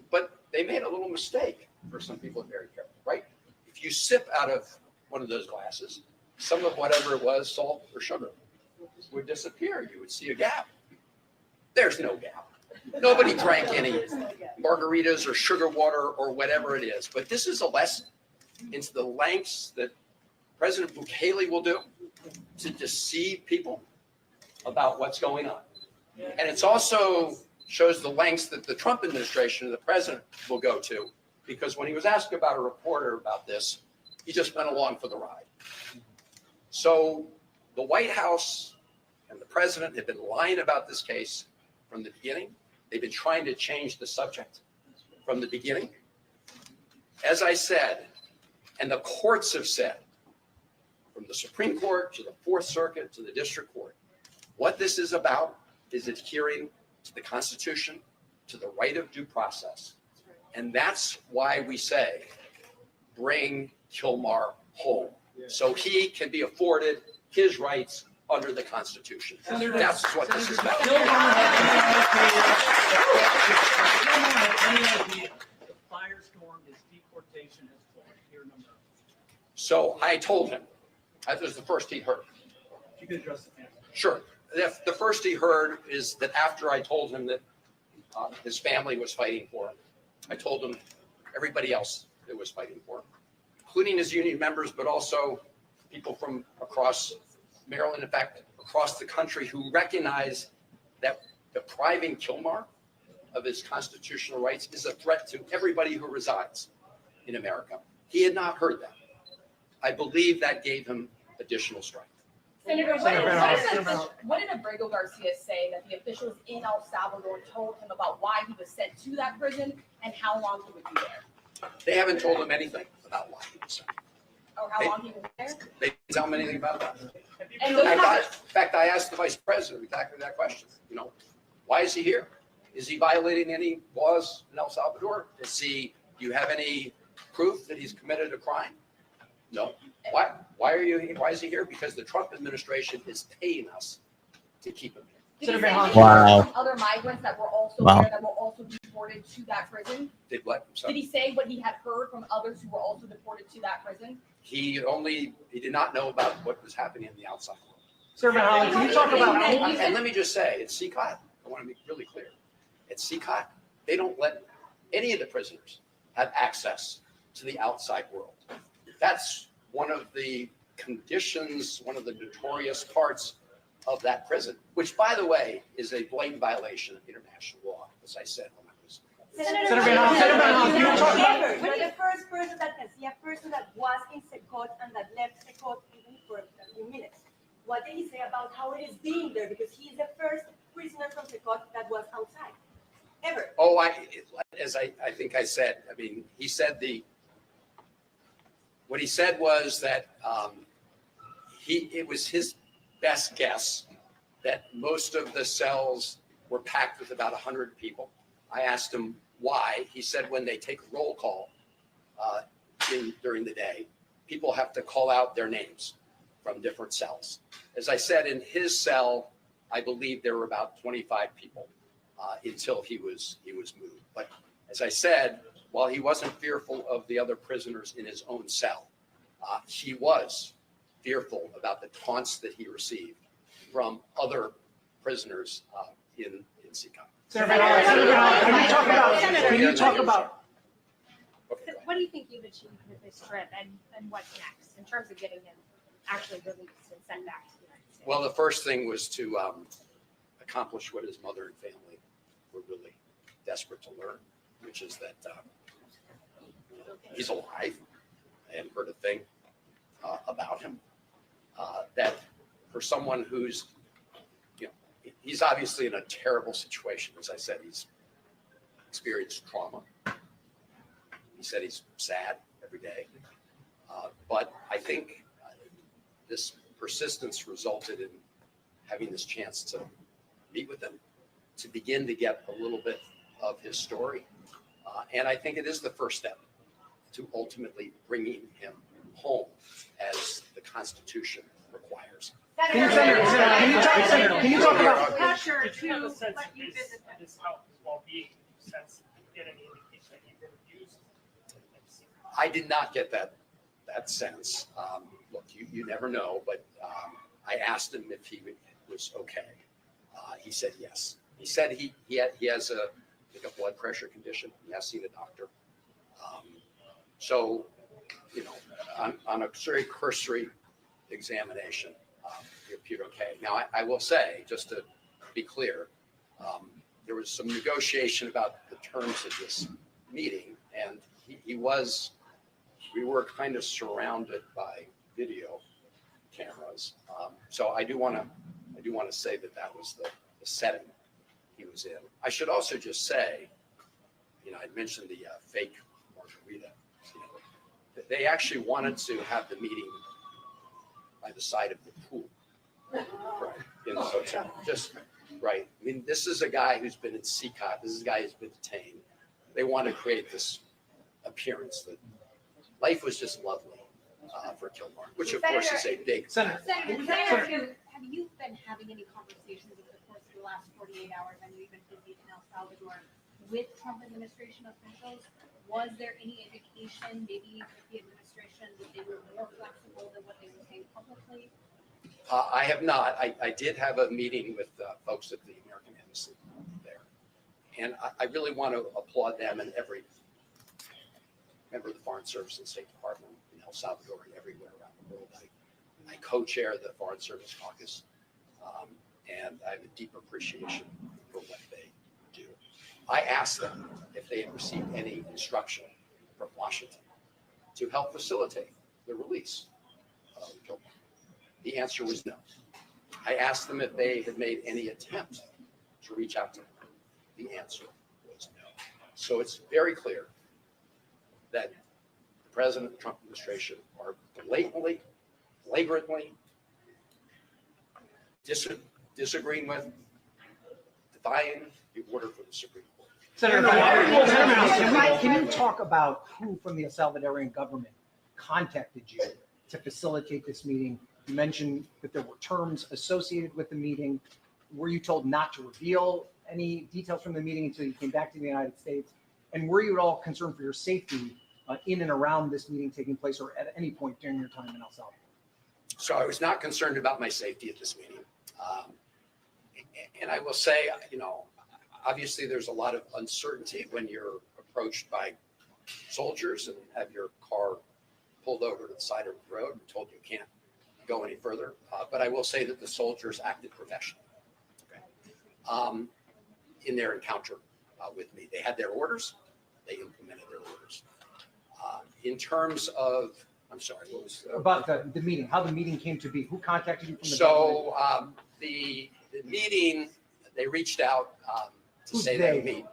But they made a little mistake. For some people, very careful, right? If you sip out of one of those glasses, some of whatever it was, salt or sugar, would disappear. You would see a gap. There's no gap. Nobody drank any margaritas or sugar water or whatever it is. But this is a lesson into the lengths that President Bukele will do to deceive people about what's going on. And it's also shows the lengths that the Trump administration and the president will go to, because when he was asked about a reporter about this, he just went along for the ride. So the White House and the president have been lying about this case from the beginning. They've been trying to change the subject from the beginning. As I said, and the courts have said, from the Supreme Court to the Fourth Circuit to the District Court, what this is about is adhering to the Constitution, to the right of due process. And that's why we say, bring Kilmar home, so he can be afforded his rights under the Constitution. That's what this is about. Firestorm is deportation as well. Here number. So I told him, that was the first he heard. You could address the family. Sure. The first he heard is that after I told him that his family was fighting for him, I told him everybody else that was fighting for him, including his union members, but also people from across Maryland, in fact, across the country, who recognize that depriving Kilmar of his constitutional rights is a threat to everybody who resides in America. He had not heard that. I believe that gave him additional strength. Senator, What did Abrego Garcia say that the officials in El Salvador told him about why he was sent to that prison and how long he would be there? They haven't told him anything about why he was sent. Or how long he would be there? They didn't tell him anything about that. And In fact, I asked the vice president exactly that question. You know, why is he here? Is he violating any laws in El Salvador? Do you have any proof that he's committed a crime? No. Why is he here? Because the Trump administration is paying us to keep him here. Did he say he Wow. heard other migrants that were also Wow. there that were also deported to that prison? Did what? Did he say what he had heard from others who were also deported to that prison? He did not know about what was happening in the outside world. Sir Van Hollen, can you talk about And let me just say, at CCOT, I want to be really clear. At CCOT, they don't let any of the prisoners have access to the outside world. That's one of the conditions, one of the notorious parts of that prison, which, by the way, is a blatant violation of international law, as I said when I was. Senator Van Hollen, can you talk about? You're the first person that can see a person that was in Secot and that left Secot even for a few minutes. What did he say about how it is being there? Because he is the first prisoner from Secot that was outside, ever. Oh, I think I said, I mean, he said what he said was that it was his best guess that most of the cells were packed with about 100 people. I asked him why. He said when they take a roll call during the day, people have to call out their names from different cells. As I said, in his cell, I believe there were about 25 people until he was moved. But as I said, while he wasn't fearful of the other prisoners in his own cell, he was fearful about the taunts that he received from other prisoners in CCOT. Senator Van Hollen, can you talk about? Okay, what do you think you've achieved with this trip and what's next in terms of getting him actually released and sent back to the United States? well, the first thing was to accomplish what his mother and family were really desperate to learn, which is that he's alive. I hadn't heard a thing about him. That for someone who's, he's obviously in a terrible situation. As I said, he's experienced trauma. He said he's sad every day. But I think this persistence resulted in having this chance to meet with him, to begin to get a little bit of his story. And I think it is the first step to ultimately bringing him home as the Constitution requires. Can you talk about pressure Did you have a to sense let of you his, visit them? his health, his well-being? Did you sense, get any indication that he would have used? I did not get that sense. Look, you never know, but I asked him if he was okay. He said yes. He said he has a blood pressure condition. He has seen a doctor. So, you know, on a very cursory examination, he appeared okay. Now, I will say, just to be clear, there was some negotiation about the terms of this meeting, and we were kind of surrounded by video cameras. So I do want to say that was the setting he was in. I should also just say, you know, I mentioned the fake margarita. You know, they actually wanted to have the meeting by the side of the pool, right, in the hotel. Just right. I mean, this is a guy who's been in CCOT. This is a guy who's been detained. They want to create this appearance that life was just lovely for Kilmore, which of course is a big. Senator. Senator, can I ask you, have you been having any conversations over the course of the last 48 hours? I know you've been busy in El Salvador with Trump administration officials. Was there any indication, maybe with the administration, that they were more flexible than what they were saying publicly? I have not. I did have a meeting with folks at the American Embassy there. And I really want to applaud them and every member of the Foreign Service and State Department in El Salvador and everywhere around the world. I co-chair the Foreign Service Caucus, and I have a deep appreciation for what they do. I asked them if they had received any instruction from Washington to help facilitate the release of Kilmore. The answer was no. I asked them if they had made any attempt to reach out to him. The answer was no. So it's very clear that the President Trump administration are blatantly, flagrantly disagreeing with, defying the order from the Supreme Court. Senator, can you talk about who from the Salvadorian government contacted you to facilitate this meeting? You mentioned that there were terms associated with the meeting. Were you told not to reveal any details from the meeting until you came back to the United States? And were you at all concerned for your safety in and around this meeting taking place, or at any point during your time in El Salvador? So I was not concerned about my safety at this meeting. And I will say, you know, obviously there's a lot of uncertainty when you're approached by soldiers and have your car pulled over to the side of the road and told you can't go any further. But I will say that the soldiers acted professionally, okay, in their encounter with me. They had their orders. They implemented their orders. In terms of, I'm sorry, what was about the meeting, how the meeting came to be, who contacted you from the government? The meeting, they reached out to say they would meet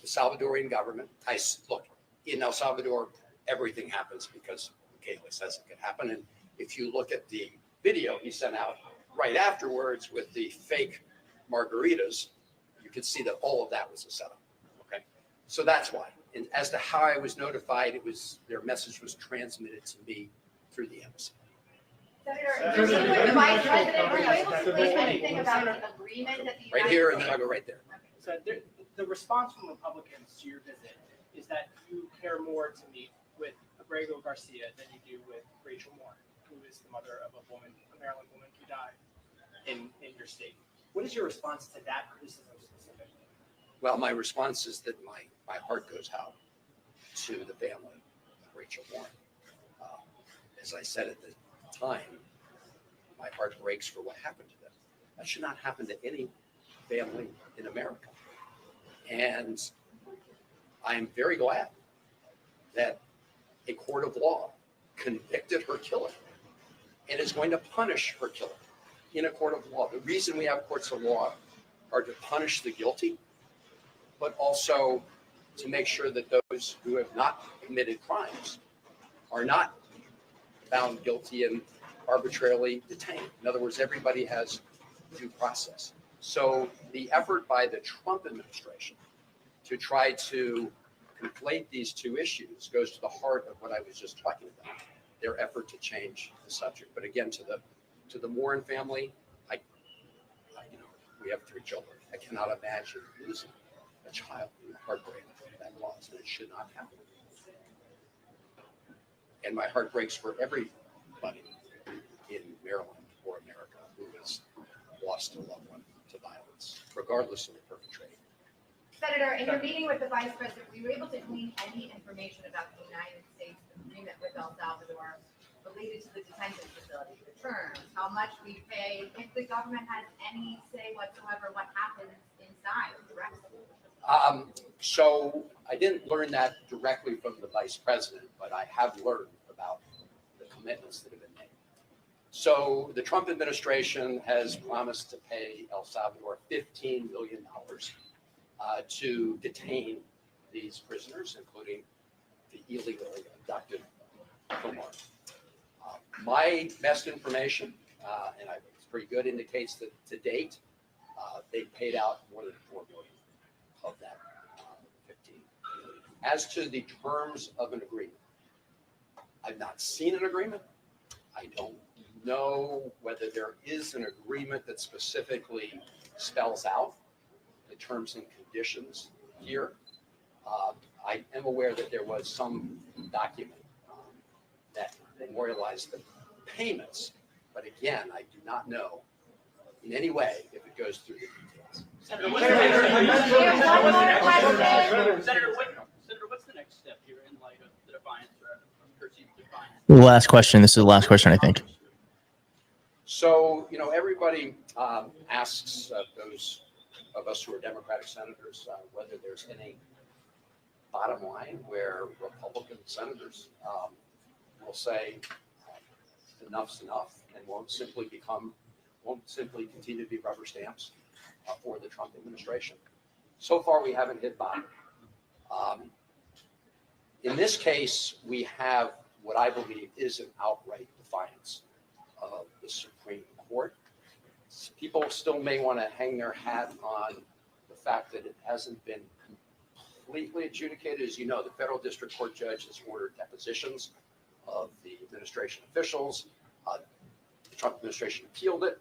the Salvadorian government. Look, in El Salvador, everything happens because Michaela says it could happen. And if you look at the video he sent out right afterwards with the fake margaritas, you could see that all of that was a setup. Okay, so that's why. And as to how I was notified, their message was transmitted to me through the embassy. Senator, the Vice President, were you able to explain anything about the agreement that the Right here, and then I'll go right there. So the response from Republicans to your visit is that you care more to meet with Abrego Garcia than you do with Rachel Moore, who is the mother of a Maryland woman who died in your state. What is your response to that criticism specifically? Well, my response is that my heart goes out to the family of Rachel Moore. As I said at the time, my heart breaks for what happened to them. That should not happen to any family in America. And I'm very glad that a court of law convicted her killer and is going to punish her killer in a court of law. The reason we have courts of law are to punish the guilty, but also to make sure that those who have not committed crimes are not found guilty and arbitrarily detained. In other words, everybody has due process. So the effort by the Trump administration to try to conflate these two issues goes to the heart of what I was just talking about, their effort to change the subject. But again, to the to the Morin family, we have 3 children. I cannot imagine losing a child in the heartbreak that loss, and it should not happen. And my heart breaks for everybody in Maryland or America who has lost a loved one to violence, regardless of the perpetrator. Senator, in your meeting with the Vice President, were you able to glean any information about the United States agreement with El Salvador related to the detention facility, the terms, how much we pay, if the government has any say whatsoever what happens inside directly? So I didn't learn that directly from the Vice President, but I have learned about the commitments that have been made. So the Trump administration has promised to pay El Salvador $15 million to detain these prisoners, including the illegally abducted Kumar. My best information, and it's pretty good, indicates that to date, they've paid out more than $4 million of that 15 million. As to the terms of an agreement, I've not seen an agreement. I don't know whether there is an agreement that specifically spells out the terms and conditions here. I am aware that there was some document that memorialized the payments, but again, I do not know in any way if it goes through the details. Senator, what's the next step here in light of the defiance or perceived defiance? Last question. This is the last question, I think. So, everybody asks those of us who are Democratic senators whether there's any bottom line where Republican senators will say enough's enough and won't simply continue to be rubber stamps for the Trump administration. So far, we haven't hit bottom. In this case, we have what I believe is an outright defiance of the Supreme Court. People still may want to hang their hat on the fact that it hasn't been completely adjudicated. As you know, the federal district court judge has ordered depositions of the administration officials. The Trump administration appealed it.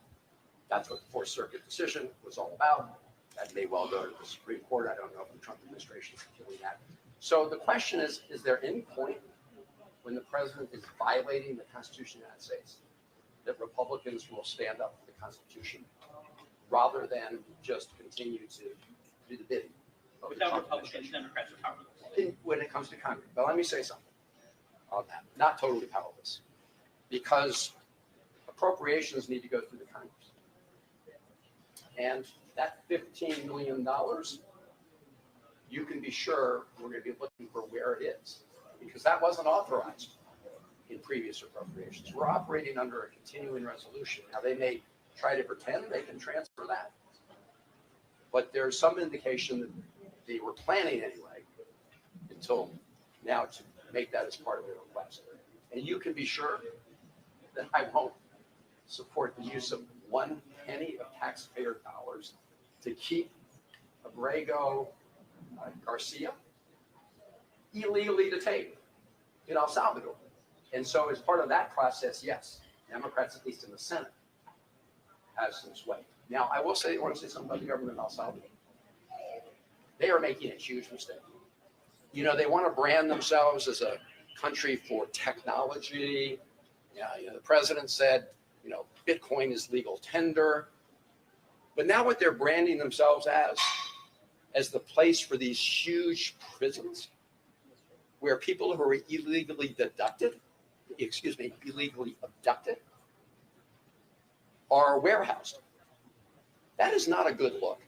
That's what the Fourth Circuit decision was all about. That may well go to the Supreme Court. I don't know if the Trump administration is appealing that. So the question is there any point when the president is violating the Constitution of the United States that Republicans will stand up for the Constitution rather than just continue to do the bidding of the Without Trump Republicans, administration? Democrats are powerless. When it comes to Congress. But let me say something on that. Not totally powerless, because appropriations need to go through the Congress. And that $15 million, you can be sure we're going to be looking for where it is, because that wasn't authorized in previous appropriations. We're operating under a continuing resolution. Now, they may try to pretend they can transfer that, but there's some indication that they were planning anyway until now to make that as part of their request. And you can be sure that I won't support the use of one penny of taxpayer dollars to keep Abrego Garcia illegally detained in El Salvador. And so as part of that process, yes, Democrats, at least in the Senate, have some sway. Now, I will say, I want to say something about the government of El Salvador. They are making a huge mistake. They want to brand themselves as a country for technology. The president said, Bitcoin is legal tender. But now what they're branding themselves as the place for these huge prisons where people who are illegally abducted are warehoused. That is not a good look.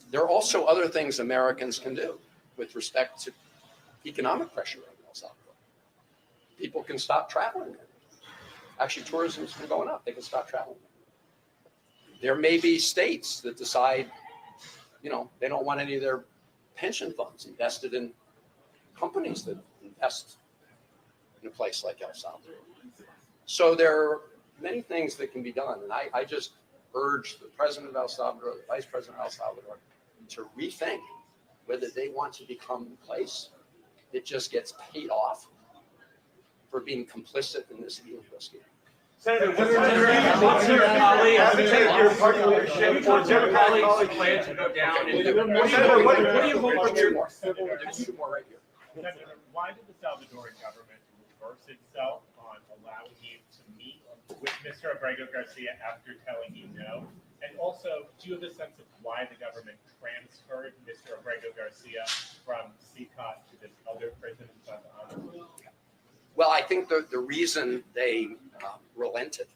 There are also other things Americans can do with respect to economic pressure on El Salvador. People can stop traveling there. Actually, tourism's been going up. They can stop traveling. There may be states that decide, they don't want any of their pension funds invested in companies that invest in a place like El Salvador. So there are many things that can be done. And I just urge the president of El Salvador, the vice president of El Salvador, to rethink whether they want to become the place that just gets paid off for being complicit in this illegal scheme. Senator, what's your party leadership or colleagues plan to go down? Senator, what do you hope from your? There's two more right here. Senator, why did the Salvadoran government reverse itself on allowing you to meet with Mr. Abrego Garcia after telling you no? And also, do you have a sense of why the government transferred Mr. Abrego Garcia from CCOT to this other prison in Salvador? Well, I think the reason they relented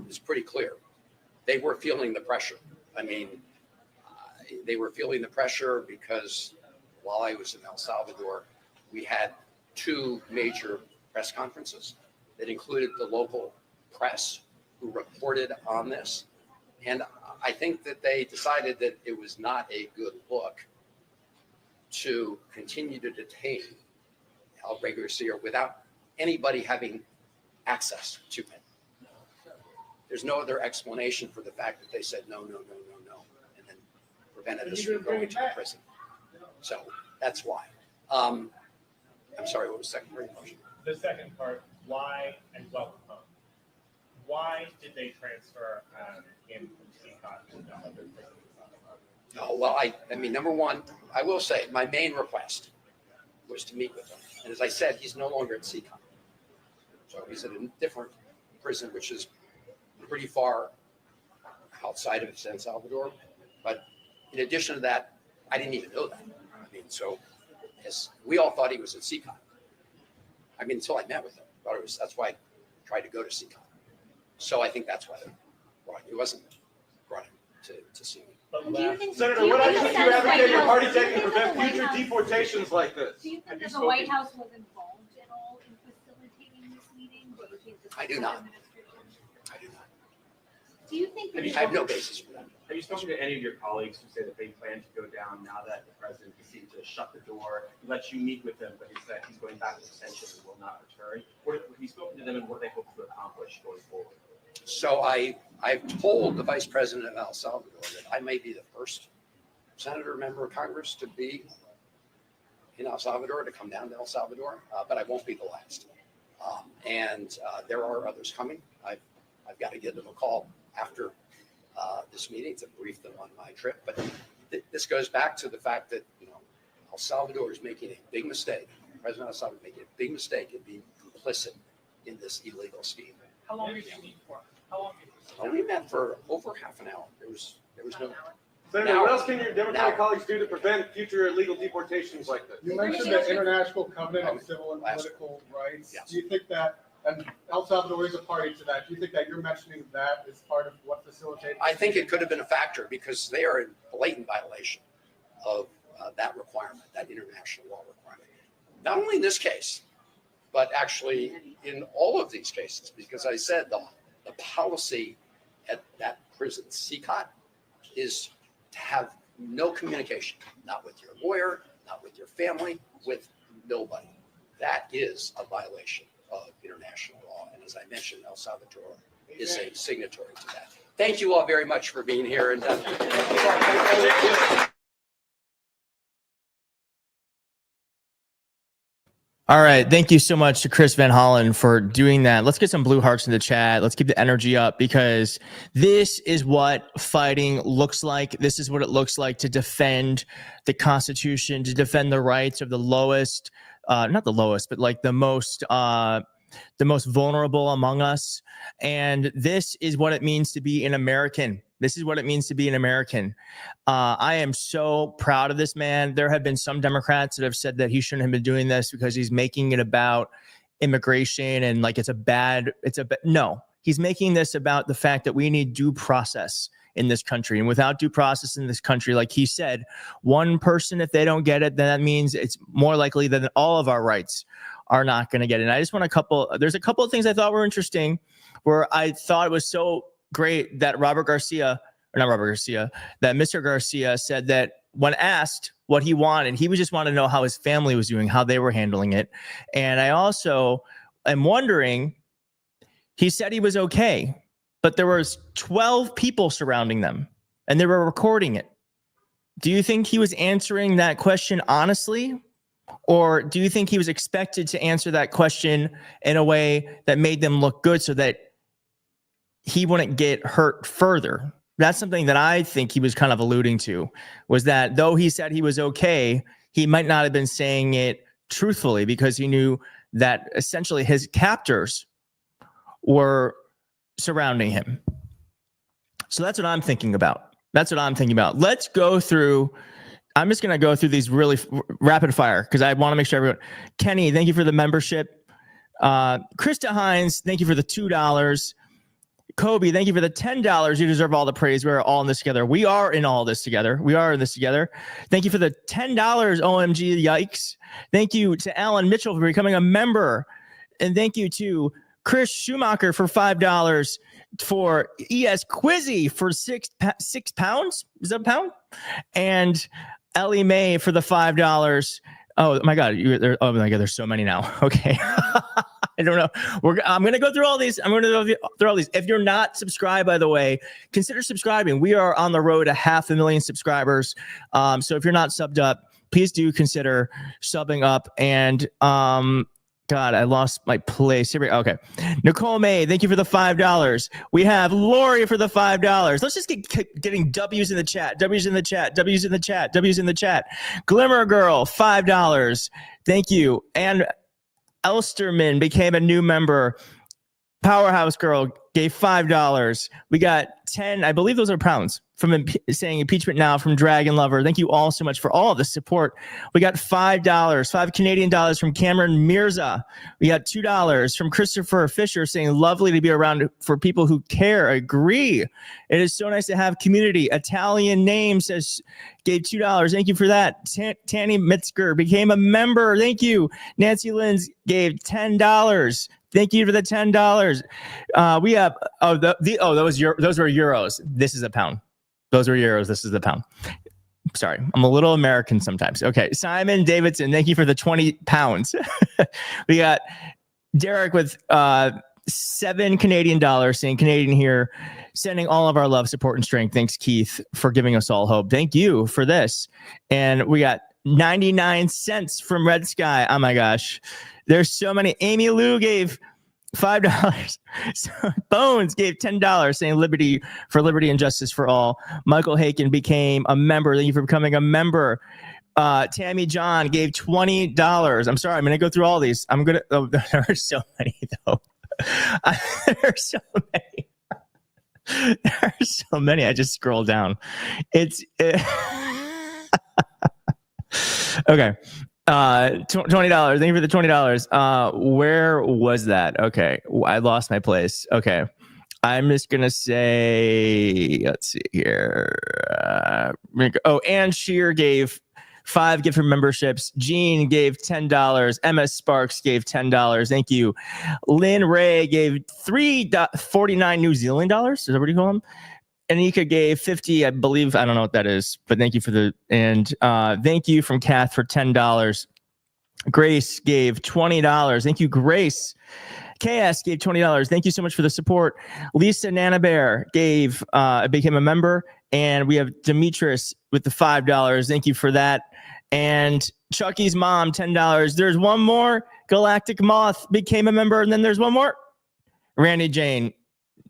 is pretty clear. They were feeling the pressure. I mean, they were feeling the pressure because while I was in El Salvador, we had two major press conferences that included the local press who reported on this. And I think that they decided that it was not a good look to continue to detain Abrego Garcia without anybody having access to him. There's no other explanation for the fact that they said no, and then prevented us from going to the prison. So that's why. I'm sorry, what was the second part of the question? The second part, why and welcome home. Why did they transfer him from CCOT to the other prison in Salvador? No, well, I mean, number one, I will say my main request was to meet with him. And as I said, he's no longer at CCOT. So he's at a different prison, which is pretty far outside of San Salvador. But in addition to that, I didn't even know that. I mean, so as we all thought he was at CCOT. I mean, until I met with him, that's why I tried to go to CCOT. So I think that's why they brought him. He wasn't brought him to see me. Senator, what actions do you advocate your party taking to prevent future deportations like this? Do you think that the White House was involved at all in facilitating this meeting? Or do you think this I do was not. administration? I do not. Do you think? I have no basis for that. Have you spoken to any of your colleagues who say that they plan to go down now that the president seemed to shut the door, let you meet with him, but he said he's going back to detention and will not return? Have you spoken to them and what they hope to accomplish going forward? So I've told the vice president of El Salvador that I may be the first senator member of Congress to be in El Salvador, to come down to El Salvador, but I won't be the last. And there are others coming. I've got to give them a call after this meeting to brief them on my trip. But this goes back to the fact that, El Salvador is making a big mistake. President El Salvador is making a big mistake in being complicit in this illegal scheme. How long did you meet for? How long did you We met for over half an hour. There was no. Senator, what else can your Democratic colleagues do to prevent future illegal deportations like this? You mentioned the International Covenant on Civil and Political Rights. Yes. Do you think that, and El Salvador is a party to that, do you think that you're mentioning that is part of what facilitates? I think it could have been a factor because they are in blatant violation of that requirement, that international law requirement. Not only in this case, but actually in all of these cases, because I said the policy at that prison, CCOT, is to have no communication, not with your lawyer, not with your family, with nobody. That is a violation of international law. And as I mentioned, El Salvador is a signatory to that. Thank you all very much for being here. And All right. Thank you so much to Chris Van Hollen for doing that. Let's get some blue hearts in the chat. Let's keep the energy up because this is what fighting looks like. This is what it looks like to defend the Constitution, to defend the rights of the lowest, not the lowest, but like the most vulnerable among us. And this is what it means to be an American. This is what it means to be an American. I am so proud of this man. There have been some Democrats that have said that he shouldn't have been doing this because he's making it about immigration and like no, he's making this about the fact that we need due process in this country. And without due process in this country, like he said, one person, if they don't get it, then that means it's more likely that all of our rights are not going to get it. And I just want there's a couple of things I thought were interesting where I thought it was so great that Mr. Garcia said that when asked what he wanted, he would just want to know how his family was doing, how they were handling it. And I also am wondering, he said he was okay, but there was 12 people surrounding them and they were recording it. Do you think he was answering that question honestly? Or do you think he was expected to answer that question in a way that made them look good so that he wouldn't get hurt further? That's something that I think he was kind of alluding to, was that though he said he was okay, he might not have been saying it truthfully because he knew that essentially his captors were surrounding him. So that's what I'm thinking about. Let's go through. I'm just going to go through these really rapid fire because I want to make sure everyone. Kenny, thank you for the membership. Krista Hines, thank you for the $2. Kobe, thank you for the $10. You deserve all the praise. We're all in this together. We are in all this together. Thank you for the $10. OMG, yikes. Thank you to Alan Mitchell for becoming a member. And thank you to Chris Schumacher for $5. For ES Quizzy for six pounds. Is that a pound? And Ellie Mae for the $5. Oh my God. Oh my God. There's so many now. Okay. I don't know. I'm going to go through all these. If you're not subscribed, by the way, consider subscribing. We are on the road to 500,000 subscribers. So if you're not subbed up, please do consider subbing up. And God, I lost my place. Here we go. Okay. Nicole May, thank you for the $5. We have Lori for the $5. Let's just get getting W's in the chat. Glimmer Girl, $5. Thank you. And Elsterman became a new member. Powerhouse Girl gave $5. We got 10, I believe those are pounds, from saying impeachment now from Dragon Lover. Thank you all so much for all of the support. We got $5, 5 Canadian dollars from Cameron Mirza. We got $2 from Christopher Fisher saying lovelly to be around for people who care. Agree. It is so nice to have community. Italian name says gave $2. Thank you for that. Tanny Mitzker became a member. Thank you. Nancy Linz gave $10. Thank you for the $10. We have those were euros. This is a pound. Those were euros. This is the pound. Sorry, I'm a little American sometimes. Okay, Simon Davidson, thank you for the 20 pounds. We got Derek with 7 Canadian dollars, saying Canadian here, sending all of our love, support, and strength. Thanks, Keith, for giving us all hope. Thank you for this. And we got 99 cents from Red Sky. Oh my gosh. There's so many. Amy Lou gave $5. So Bones gave $10, saying liberty and justice for all. Michael Haken became a member. Thank you for becoming a member. Tammy John gave $20. I'm sorry, I'm going to go through all these. There are so many, though. There are so many. I just scrolled down. Okay. $20. Thank you for the $20. Where was that? Okay. I lost my place. Okay. I'm just going to say, let's see here. Ann Shear gave 5 gift memberships. Jean gave $10. Emma Sparks gave $10. Thank you. Lynn Ray gave $3.49 New Zealand dollars. Is that what you call them? Anika gave 50, I believe. I don't know what that is, but thank you for thank you from Kath for $10. Grace gave $20. Thank you, Grace. KS gave $20. Thank you so much for the support. Lisa Nanabear became a member, and we have Demetrius with the $5. Thank you for that. And Chucky's mom, $10. There's one more. Galactic Moth became a member, and then there's one more. Randy Jean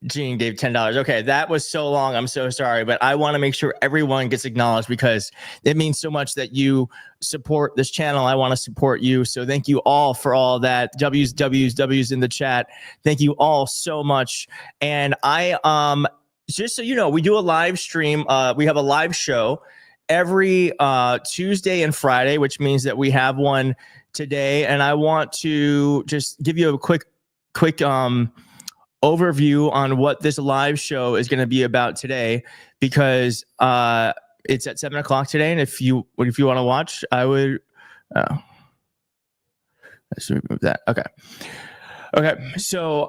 gave $10. Okay, that was so long. I'm so sorry, but I want to make sure everyone gets acknowledged because it means so much that you support this channel. I want to support you. So thank you all for all that. W's in the chat. Thank you all so much. And I just so you know, we do a live stream. We have a live show every Tuesday and Friday, which means that we have one today. And I want to just give you a quick overview on what this live show is going to be about today, because it's at 7:00 today. And if you want to watch, I would, let's remove that. Okay. So,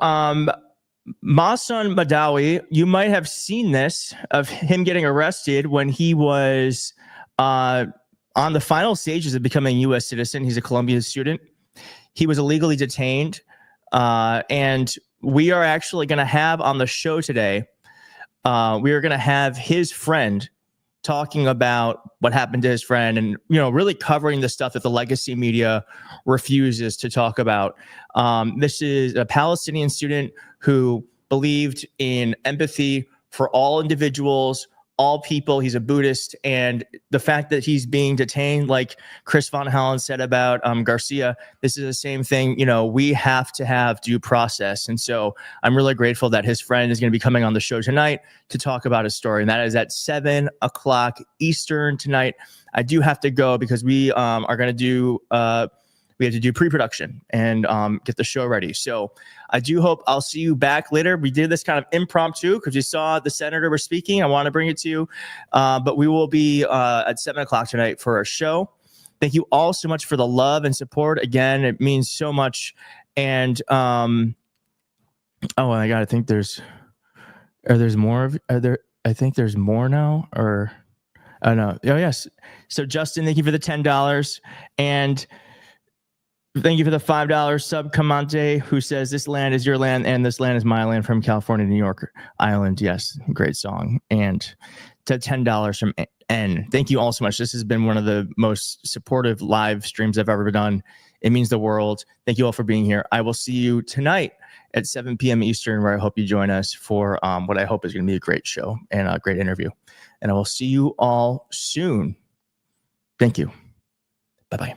Masan Madawi, you might have seen this of him getting arrested when he was on the final stages of becoming a U.S. citizen. He's a Columbia student. He was illegally detained. And we are actually going to have on the show today, we are going to have his friend talking about what happened to his friend and, really covering the stuff that the legacy media refuses to talk about. This is a Palestinian student who believed in empathy for all individuals, all people. He's a Buddhist, and the fact that he's being detained, like Chris Von Hollen said about Garcia, this is the same thing. We have to have due process. And so I'm really grateful that his friend is going to be coming on the show tonight to talk about his story. And that is at 7:00 Eastern tonight. I do have to go because we are going to do we have to do pre-production and get the show ready. So I do hope I'll see you back later. We did this kind of impromptu because you saw the senator was speaking. I want to bring it to you. But we will be at 7:00 tonight for our show. Thank you all so much for the love and support. Again, it means so much. And oh my God, I think there's more I think there's more now, or oh no. Oh yes. So Justin, thank you for the $10. And thank you for the $5 sub Comante, who says this land is your land and this land is my land, from California to New York Island. Yes, great song. And to $10 from N. Thank you all so much. This has been one of the most supportive live streams I've ever done. It means the world. Thank you all for being here. I will see you tonight at 7 p.m. Eastern, where I hope you join us for what I hope is going to be a great show and a great interview. And I will see you all soon. Thank you. Bye-bye.